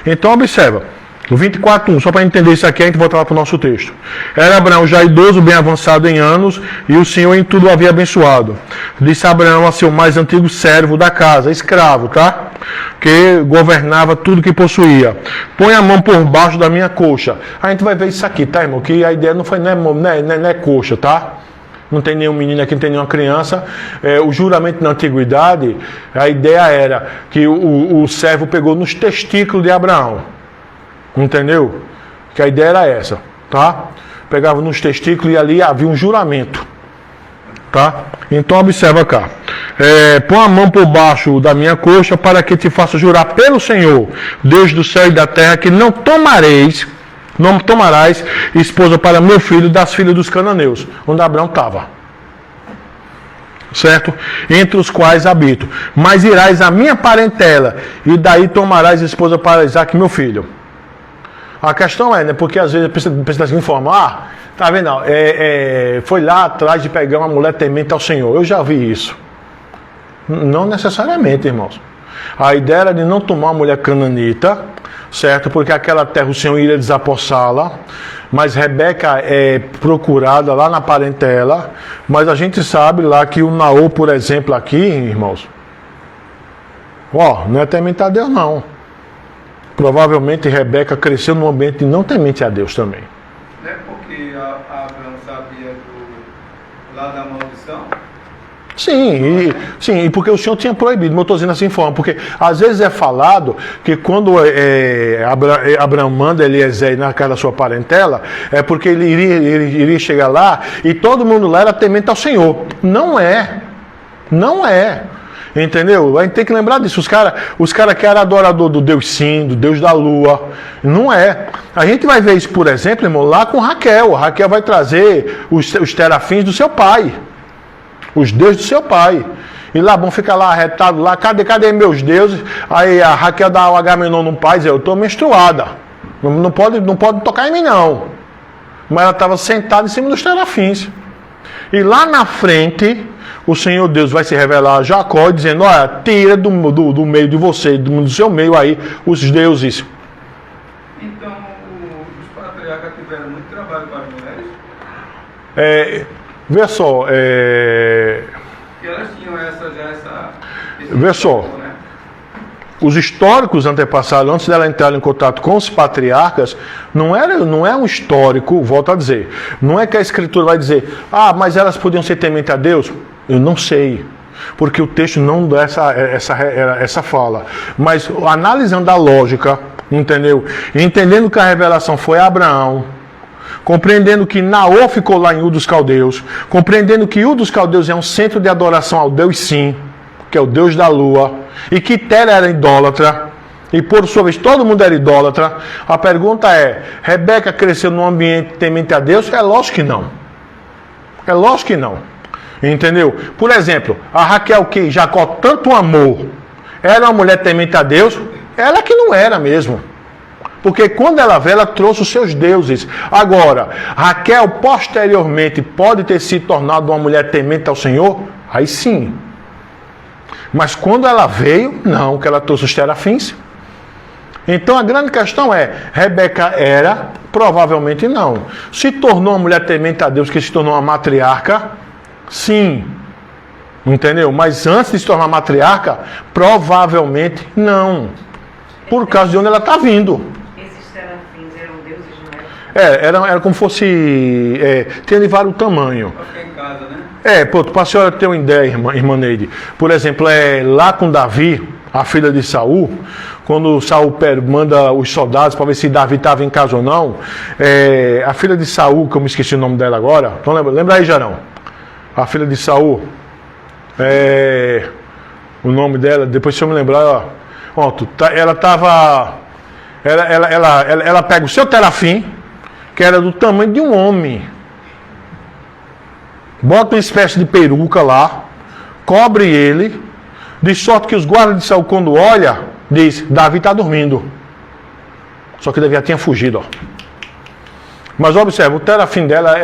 Então observa, o 24:1, só para entender isso aqui, a gente volta lá para o nosso texto. Era Abraão já idoso, bem avançado em anos, e o Senhor em tudo o havia abençoado. Disse Abraão a seu mais antigo servo da casa, escravo, tá? Que governava tudo que possuía. Põe a mão por baixo da minha coxa. A gente vai ver isso aqui, tá, irmão? Que a ideia não é coxa, tá? Não tem nenhum menino aqui, não tem nenhuma criança. O juramento na antiguidade, a ideia era que o servo pegou nos testículos de Abraão. Entendeu? Que a ideia era essa, tá? Pegava nos testículos e ali havia um juramento, tá? Então observa cá. Põe a mão por baixo da minha coxa para que te faça jurar pelo Senhor, Deus do céu e da terra, que não tomarás esposa para meu filho das filhas dos cananeus, onde Abraão estava. Certo? Entre os quais habito. Mas irás à minha parentela, e daí tomarás esposa para Isaac, meu filho. A questão é, né? Porque às vezes precisa se informar, tá vendo? Foi lá atrás de pegar uma mulher temente ao Senhor. Eu já vi isso. Não necessariamente, irmãos. A ideia era de não tomar uma mulher cananita, certo? Porque aquela terra o Senhor iria desapossá-la. Mas Rebeca é procurada lá na parentela. Mas a gente sabe lá que o Naô, por exemplo, aqui, irmãos, não é temente a Deus, não. Provavelmente Rebeca cresceu num ambiente de não temente a Deus também. Não é porque Abraão sabia lá da maldição? Sim, e porque o Senhor tinha proibido, mas eu estou dizendo assim forma, porque às vezes é falado que quando Abraão manda Eliezer na casa da sua parentela, é porque ele iria chegar lá e todo mundo lá era temente ao Senhor. Não é. Entendeu? A gente tem que lembrar disso. Os cara que eram adorador do Deus Sim, do Deus da Lua. Não é. A gente vai ver isso, por exemplo, irmão, lá com Raquel. Raquel vai trazer os terafins do seu pai. Os deuses do seu pai. E Labão fica lá arretado lá. Cadê meus deuses? Aí a Raquel dá o Agamenon no pai e diz, eu estou menstruada. Não pode tocar em mim, não. Mas ela estava sentada em cima dos terafins. E lá na frente, o Senhor Deus vai se revelar a Jacó, dizendo, olha, tira do meio de você, do seu meio aí, os deuses. Então, os patriarcas tiveram muito trabalho para as mulheres? Vê só, Que elas tinham vê só, né? Os históricos antepassados, antes dela entrar em contato com os patriarcas, não é um histórico, volto a dizer, não é que a Escritura vai dizer, mas elas podiam ser temente a Deus? Eu não sei, porque o texto não dá essa fala. Mas analisando a lógica, entendeu? Entendendo que a revelação foi a Abraão, compreendendo que Naô ficou lá em Ur dos Caldeus, compreendendo que Ur dos Caldeus é um centro de adoração ao Deus Sim, que é o Deus da Lua, e que Tera era idólatra, e por sua vez todo mundo era idólatra. A pergunta é, Rebeca cresceu num ambiente temente a Deus? É lógico que não. É lógico que não. Entendeu? Por exemplo, a Raquel que Jacó tanto amou, era uma mulher temente a Deus? Ela que não era mesmo. Porque quando ela veio, ela trouxe os seus deuses. Agora, Raquel posteriormente pode ter se tornado uma mulher temente ao Senhor? Aí sim. Mas quando ela veio, não, que ela trouxe os terafins. Então a grande questão é, Rebeca era? Provavelmente não. Se tornou uma mulher temente a Deus, que se tornou uma matriarca? Sim. Entendeu? Mas antes de se tornar matriarca, provavelmente não. Por causa de onde ela está vindo. Existe Era como fosse... tinha de vários tamanhos. Pra ficar em casa, né? Para a senhora ter uma ideia, irmã Neide. Por exemplo, lá com Davi, a filha de Saul, quando Saul manda os soldados para ver se Davi estava em casa ou não, a filha de Saul, que eu me esqueci o nome dela agora, então lembra aí, Jarão? A filha de Saul, o nome dela, depois se eu me lembrar, ela estava... Ela pega o seu terafim, que era do tamanho de um homem, bota uma espécie de peruca lá, cobre ele, de sorte que os guardas de Saul, quando olha, diz, Davi está dormindo. Só que Davi já tinha fugido, Mas observa, o terafim dela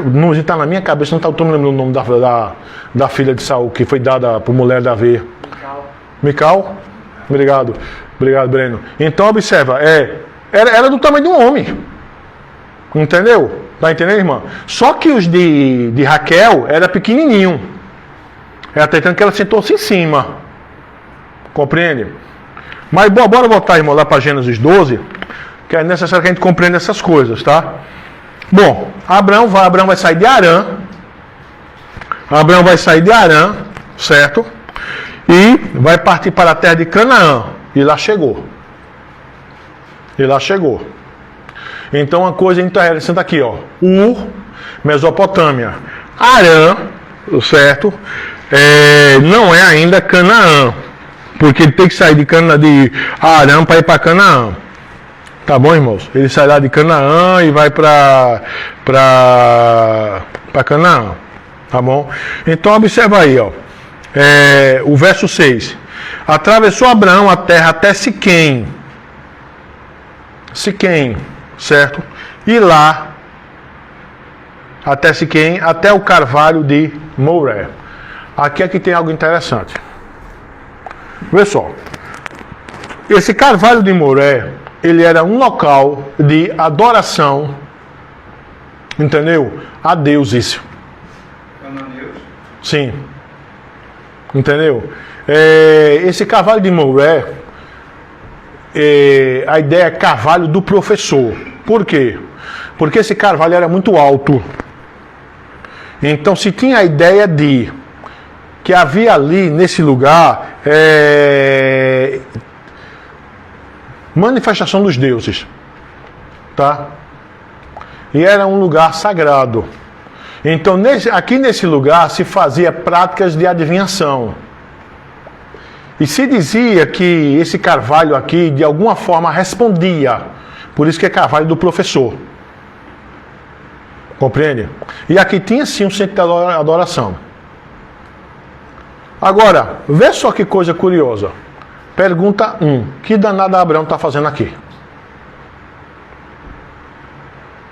não está na minha cabeça, não estou me lembrando o nome da filha de Saul, que foi dada por mulher de Davi. Mical? Obrigado, Breno. Então observa, era do tamanho de um homem. Entendeu? Tá entendendo, irmã? Só que os de Raquel era pequenininho. Ela tá entendendo que ela sentou-se em cima. Compreende? Mas bora voltar, irmão, lá para Gênesis 12, que é necessário que a gente compreenda essas coisas, tá? Bom, Abraão vai sair de Arã. Abraão vai sair de Arã, certo? E vai partir para a terra de Canaã. E lá chegou. Então, uma coisa interessante aqui, Ur, Mesopotâmia. Arã, certo? Não é ainda Canaã. Porque ele tem que sair de Arã para ir para Canaã. Tá bom, irmãos? Ele sai lá de Canaã e vai para Canaã. Tá bom? Então, observa aí, o verso 6. Atravessou Abraão a terra até Siquém. Certo? E lá, até Siquém, até o carvalho de Moré. Aqui tem algo interessante. Vê só. Esse carvalho de Moré, ele era um local de adoração, entendeu? A deuses. Cananeus? Sim. Entendeu? Esse carvalho de Moré, a ideia é carvalho do professor. Por quê? Porque esse carvalho era muito alto. Então se tinha a ideia de que havia ali nesse lugar manifestação dos deuses, tá? E era um lugar sagrado. Então aqui nesse lugar se fazia práticas de adivinhação. E se dizia que esse carvalho aqui de alguma forma respondia. Por isso que é carvalho do professor. Compreende? E aqui tinha sim um centro de adoração. Agora, vê só que coisa curiosa. Pergunta 1. Que danada Abraão está fazendo aqui?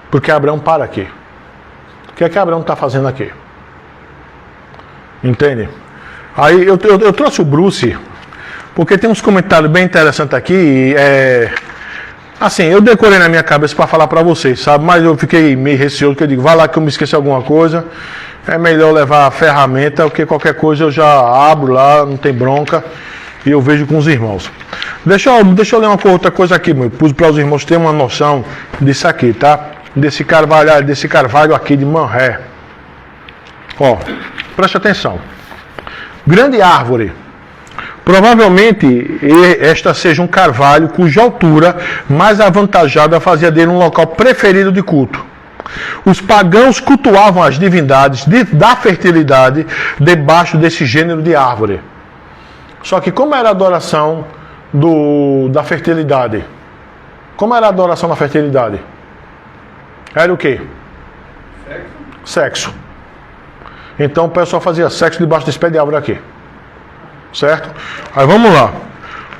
Porque Abraão para aqui. O que é que Abraão está fazendo aqui? Entende? Aí eu trouxe o Bruce, porque tem uns comentários bem interessantes aqui. Assim, eu decorei na minha cabeça para falar para vocês, sabe? Mas eu fiquei meio receoso, que eu digo, vai lá que eu me esqueci alguma coisa. É melhor levar a ferramenta, porque qualquer coisa eu já abro lá, não tem bronca, e eu vejo com os irmãos. Deixa eu ler uma outra coisa aqui, para os irmãos terem uma noção disso aqui, tá? Desse carvalho aqui de Manré. Preste atenção. Grande árvore. Provavelmente esta seja um carvalho cuja altura mais avantajada fazia dele um local preferido de culto. Os pagãos cultuavam as divindades da fertilidade debaixo desse gênero de árvore. Só que como era a adoração da fertilidade? Como era a adoração da fertilidade? Era o quê? Sexo. Então o pessoal fazia sexo debaixo desse pé de árvore aqui. Certo? Aí vamos lá.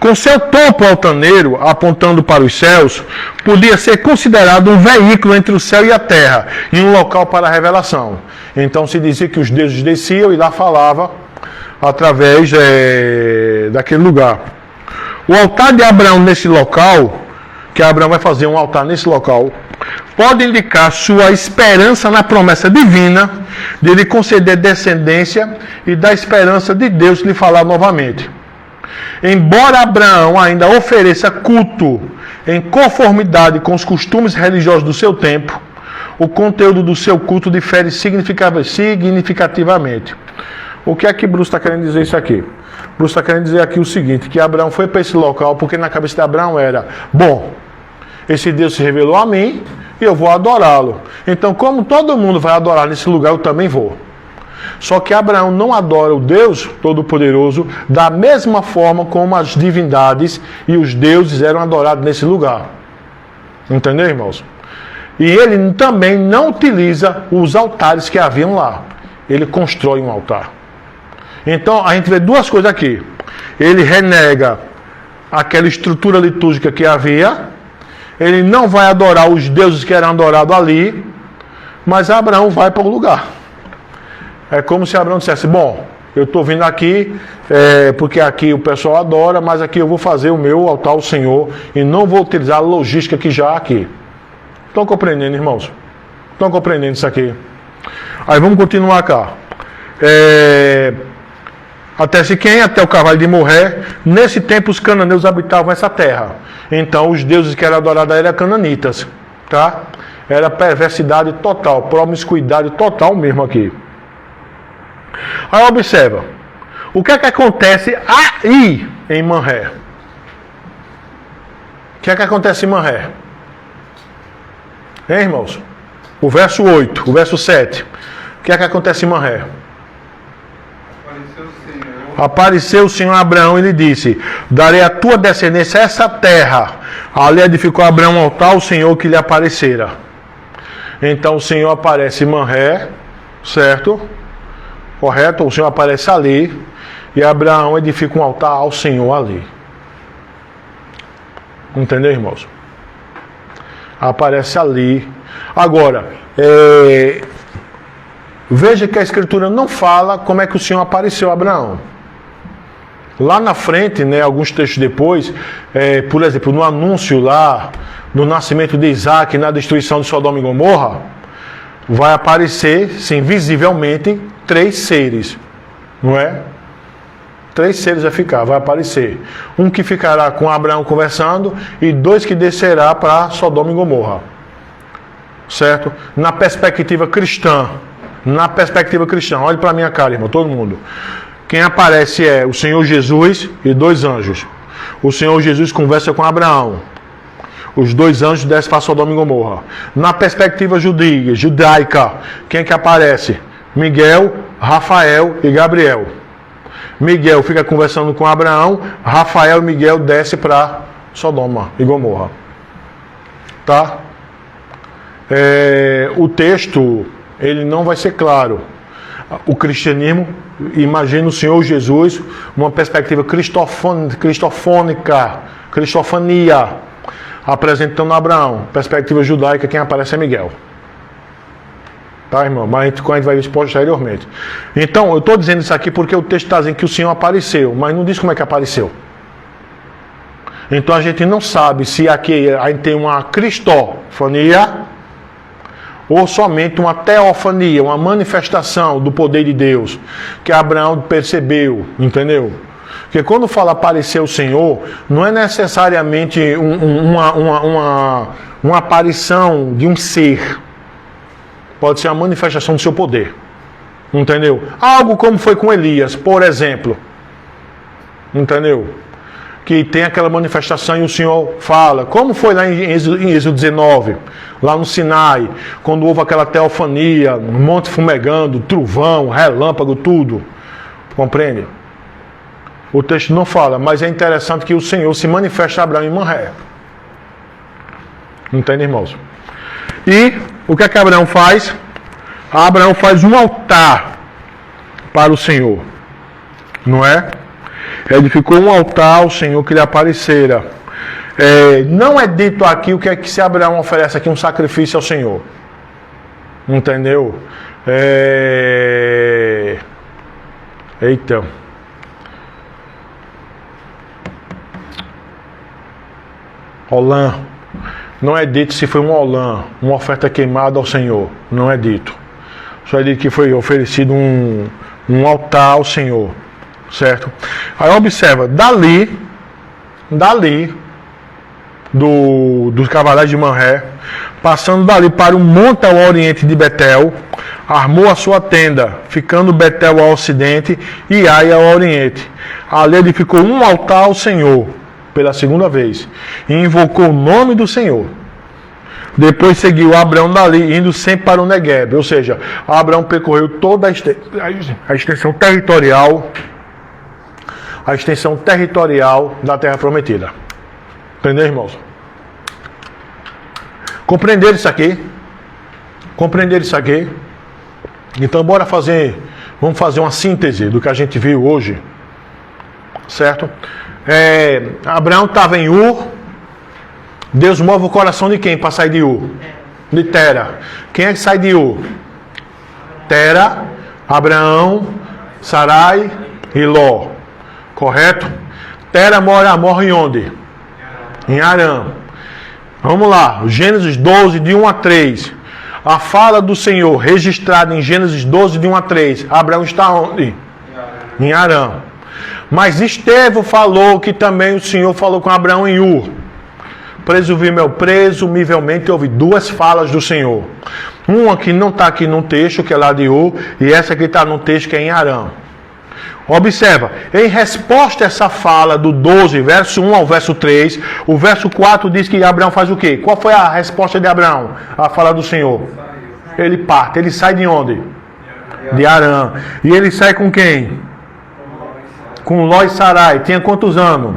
Com seu topo altaneiro apontando para os céus, podia ser considerado um veículo entre o céu e a terra, e um local para a revelação. Então se dizia que os deuses desciam e lá falava através daquele lugar. O altar de Abraão nesse local, que Abraão vai fazer um altar nesse local, pode indicar sua esperança na promessa divina de lhe conceder descendência e da esperança de Deus lhe falar novamente. Embora Abraão ainda ofereça culto em conformidade com os costumes religiosos do seu tempo, o conteúdo do seu culto difere significativamente. O que é que Bruce está querendo dizer isso aqui? Bruce está querendo dizer aqui o seguinte, que Abraão foi para esse local porque na cabeça de Abraão era, bom, esse Deus se revelou a mim e eu vou adorá-lo. Então, como todo mundo vai adorar nesse lugar, eu também vou. Só que Abraão não adora o Deus Todo-Poderoso da mesma forma como as divindades e os deuses eram adorados nesse lugar. Entendeu, irmãos? E ele também não utiliza os altares que haviam lá. Ele constrói um altar. Então, a gente vê duas coisas aqui. Ele renega aquela estrutura litúrgica que havia. Ele não vai adorar os deuses que eram adorados ali. Mas Abraão vai para o lugar. É como se Abraão dissesse, bom, eu estou vindo aqui porque aqui o pessoal adora, mas aqui eu vou fazer o meu altar ao Senhor e não vou utilizar a logística que já há aqui. Estão compreendendo, irmãos? Estão compreendendo isso aqui? Aí vamos continuar cá. Até Siquém, até o Carvalho de Morré. Nesse tempo os cananeus habitavam essa terra. Então os deuses que eram adorados eram cananitas. Tá? Era perversidade total, promiscuidade total mesmo aqui. Aí observa. O que é que acontece aí em Manré? O que é que acontece em Manré? Hein, irmãos? O verso 8, o verso 7. O que é que acontece em Manré? Apareceu o Senhor a Abraão e lhe disse, darei a tua descendência essa terra. Ali edificou Abraão um altar ao Senhor que lhe aparecera. Então o Senhor aparece em Manré, certo? Correto? O Senhor aparece ali e Abraão edifica um altar ao Senhor ali. Entendeu, irmãos? Aparece ali. Agora, veja que a Escritura não fala como é que o Senhor apareceu a Abraão. Lá na frente, né, alguns textos depois, por exemplo, no anúncio lá, no nascimento de Isaac, na destruição de Sodoma e Gomorra, vai aparecer, sim, visivelmente, 3 seres, não é? 3 seres vai aparecer. Um que ficará com Abraão conversando e 2 que descerá para Sodoma e Gomorra. Certo? Na perspectiva cristã. Olhe para a minha cara, irmão, todo mundo. Quem aparece é o Senhor Jesus e 2 anjos. O Senhor Jesus conversa com Abraão. Os 2 anjos descem para Sodoma e Gomorra. Na perspectiva judaica, quem é que aparece? Miguel, Rafael e Gabriel. Miguel fica conversando com Abraão, Rafael e Miguel descem para Sodoma e Gomorra. Tá? O texto, ele não vai ser claro. O cristianismo, imagina o Senhor Jesus, uma perspectiva cristofania, apresentando Abraão. Perspectiva judaica, quem aparece é Miguel. Tá, irmão? Mas a gente vai ver isso posteriormente. Então, eu estou dizendo isso aqui porque o texto está dizendo que o Senhor apareceu, mas não diz como é que apareceu. Então a gente não sabe se aqui a gente tem uma cristofania ou somente uma teofania, uma manifestação do poder de Deus, que Abraão percebeu, entendeu? Porque quando fala aparecer o Senhor, não é necessariamente uma aparição de um ser. Pode ser a manifestação do seu poder. Entendeu? Algo como foi com Elias, por exemplo. Entendeu? Que tem aquela manifestação e o Senhor fala. Como foi lá em Êxodo 19, lá no Sinai, quando houve aquela teofania, um monte fumegando, trovão, relâmpago, tudo. Compreende? O texto não fala, mas é interessante que o Senhor se manifesta a Abraão em Manré. Entende, irmãos? E o que é que Abraão faz? Abraão faz um altar para o Senhor. Não é? Edificou um altar ao Senhor que lhe aparecera. Não é dito aqui o que é que se Abraão oferece aqui um sacrifício ao Senhor. Entendeu? Eita. Olã. Não é dito se foi um olã, uma oferta queimada ao Senhor. Não é dito. Só é dito que foi oferecido um altar ao Senhor. Certo? Aí observa, dali, dos cavaleiros de Manré, passando dali para o monte ao oriente de Betel, armou a sua tenda, ficando Betel ao ocidente e Ai ao oriente. Ali edificou um altar ao Senhor, pela segunda vez, e invocou o nome do Senhor. Depois seguiu Abrão dali, indo sempre para o Negueb, ou seja, Abrão percorreu toda a extensão territorial, da terra prometida. Entendeu, irmãos? Compreender isso aqui? Então, vamos fazer uma síntese do que a gente viu hoje, certo? Abraão estava em Ur. Deus move o coração de quem para sair de Ur? De Tera. Quem é que sai de Ur? Tera, Abraão, Sarai e Ló. Correto? Tera morre onde? Em Harã. Vamos lá, Gênesis 12, de 1 a 3. A fala do Senhor, registrada em Gênesis 12, de 1 a 3. Abraão está onde? Em Harã. Mas Estevão falou que também o Senhor falou com Abraão em Ur. Presumivelmente houve duas falas do Senhor. Uma que não está aqui no texto, que é lá de Ur, e essa que está no texto, que é em Harã. Observa, em resposta a essa fala do 12, verso 1 ao verso 3, o verso 4 diz que Abraão faz o quê? Qual foi a resposta de Abraão? A fala do Senhor. Ele parte, ele sai de onde? De Harã. E ele sai com quem? Com Ló e Sarai. Tinha quantos anos?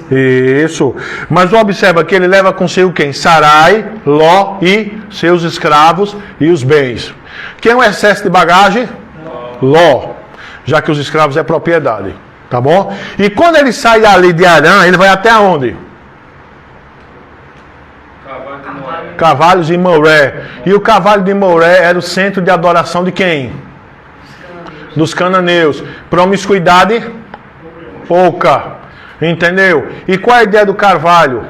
Isso. Mas observa que ele leva consigo quem? Sarai, Ló e seus escravos e os bens. Quem é o excesso de bagagem? Ló. Já que os escravos é propriedade. Tá bom? E quando ele sai dali de Harã, ele vai até onde? Cavalos de Moré. E o cavalo de Moré era o centro de adoração de quem? Dos cananeus. Promiscuidade? Pouca. Entendeu? E qual é a ideia do carvalho?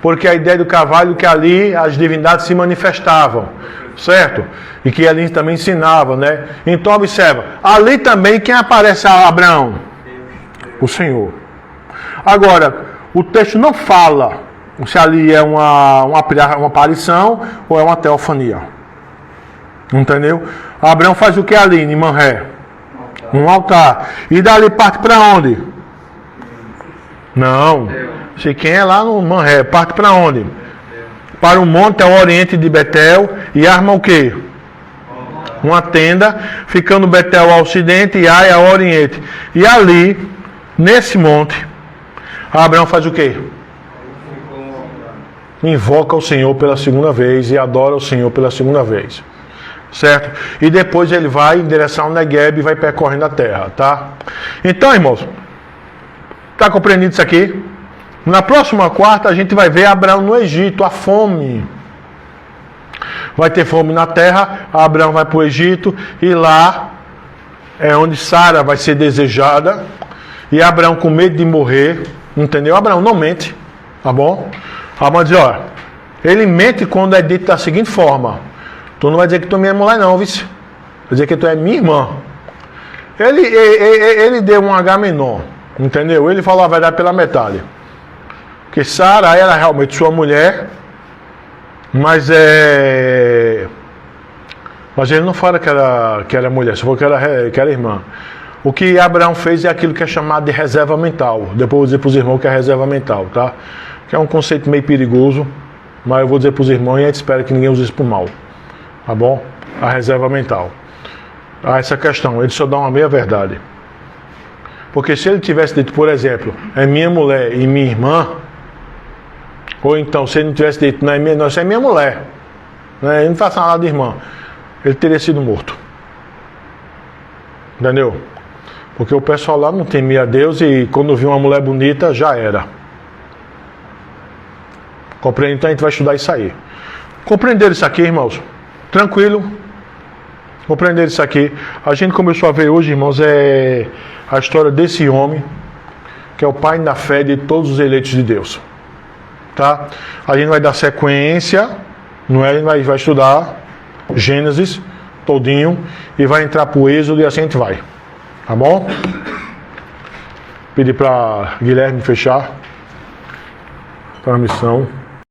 Porque a ideia do carvalho é que ali as divindades se manifestavam. Certo? E que ali também ensinavam, né? Então observa, ali também quem aparece a Abraão? O Senhor. Agora, o texto não fala se ali é uma aparição ou é uma teofania. Entendeu? Abraão faz o que ali em Manré? Um altar. E dali parte para onde? Não. Se quem é lá no Manré, parte para onde? Para o monte ao oriente de Betel e arma o quê? Uma tenda, ficando Betel ao ocidente e Ai ao oriente. E ali, nesse monte, Abraão faz o quê? Invoca o Senhor pela segunda vez e adora o Senhor pela segunda vez. Certo? E depois ele vai em direção ao Negueb e vai percorrendo a terra, tá? Então, irmãos, está compreendido isso aqui? Na próxima quarta a gente vai ver Abraão no Egito, a fome. Vai ter fome na terra, Abraão vai para o Egito e lá é onde Sara vai ser desejada. E Abraão com medo de morrer, entendeu? Abraão não mente, tá bom? Abraão diz, ó, ele mente quando é dito da seguinte forma: tu não vai dizer que tu é minha mulher não, vice. Vai dizer que tu é minha irmã. Ele deu um H menor, entendeu? Ele falou a verdade pela metade. Porque Sara era realmente sua mulher, mas ele não fala que era mulher, só falou que era irmã. O que Abraão fez é aquilo que é chamado de reserva mental. Depois eu vou dizer para os irmãos que é reserva mental, tá? Que é um conceito meio perigoso, mas eu vou dizer para os irmãos e a gente espera que ninguém use isso por mal. Tá bom? A reserva mental. Essa questão, ele só dá uma meia verdade. Porque se ele tivesse dito, por exemplo, é minha mulher e minha irmã, ou então, se ele não tivesse dito, não, isso é minha mulher, né? Ele não faz nada de irmã, ele teria sido morto. Entendeu? Porque o pessoal lá não temia a Deus e quando viu uma mulher bonita, já era. Compreende? Então a gente vai estudar isso aí. Compreender isso aqui, irmãos? Tranquilo? Compreender isso aqui. A gente começou a ver hoje, irmãos, é a história desse homem, que é o pai da fé de todos os eleitos de Deus. Tá? A gente vai dar sequência, não é? A gente vai estudar Gênesis todinho e vai entrar para o Êxodo e assim a gente vai. Tá bom? Pedir para Guilherme fechar. transmissão.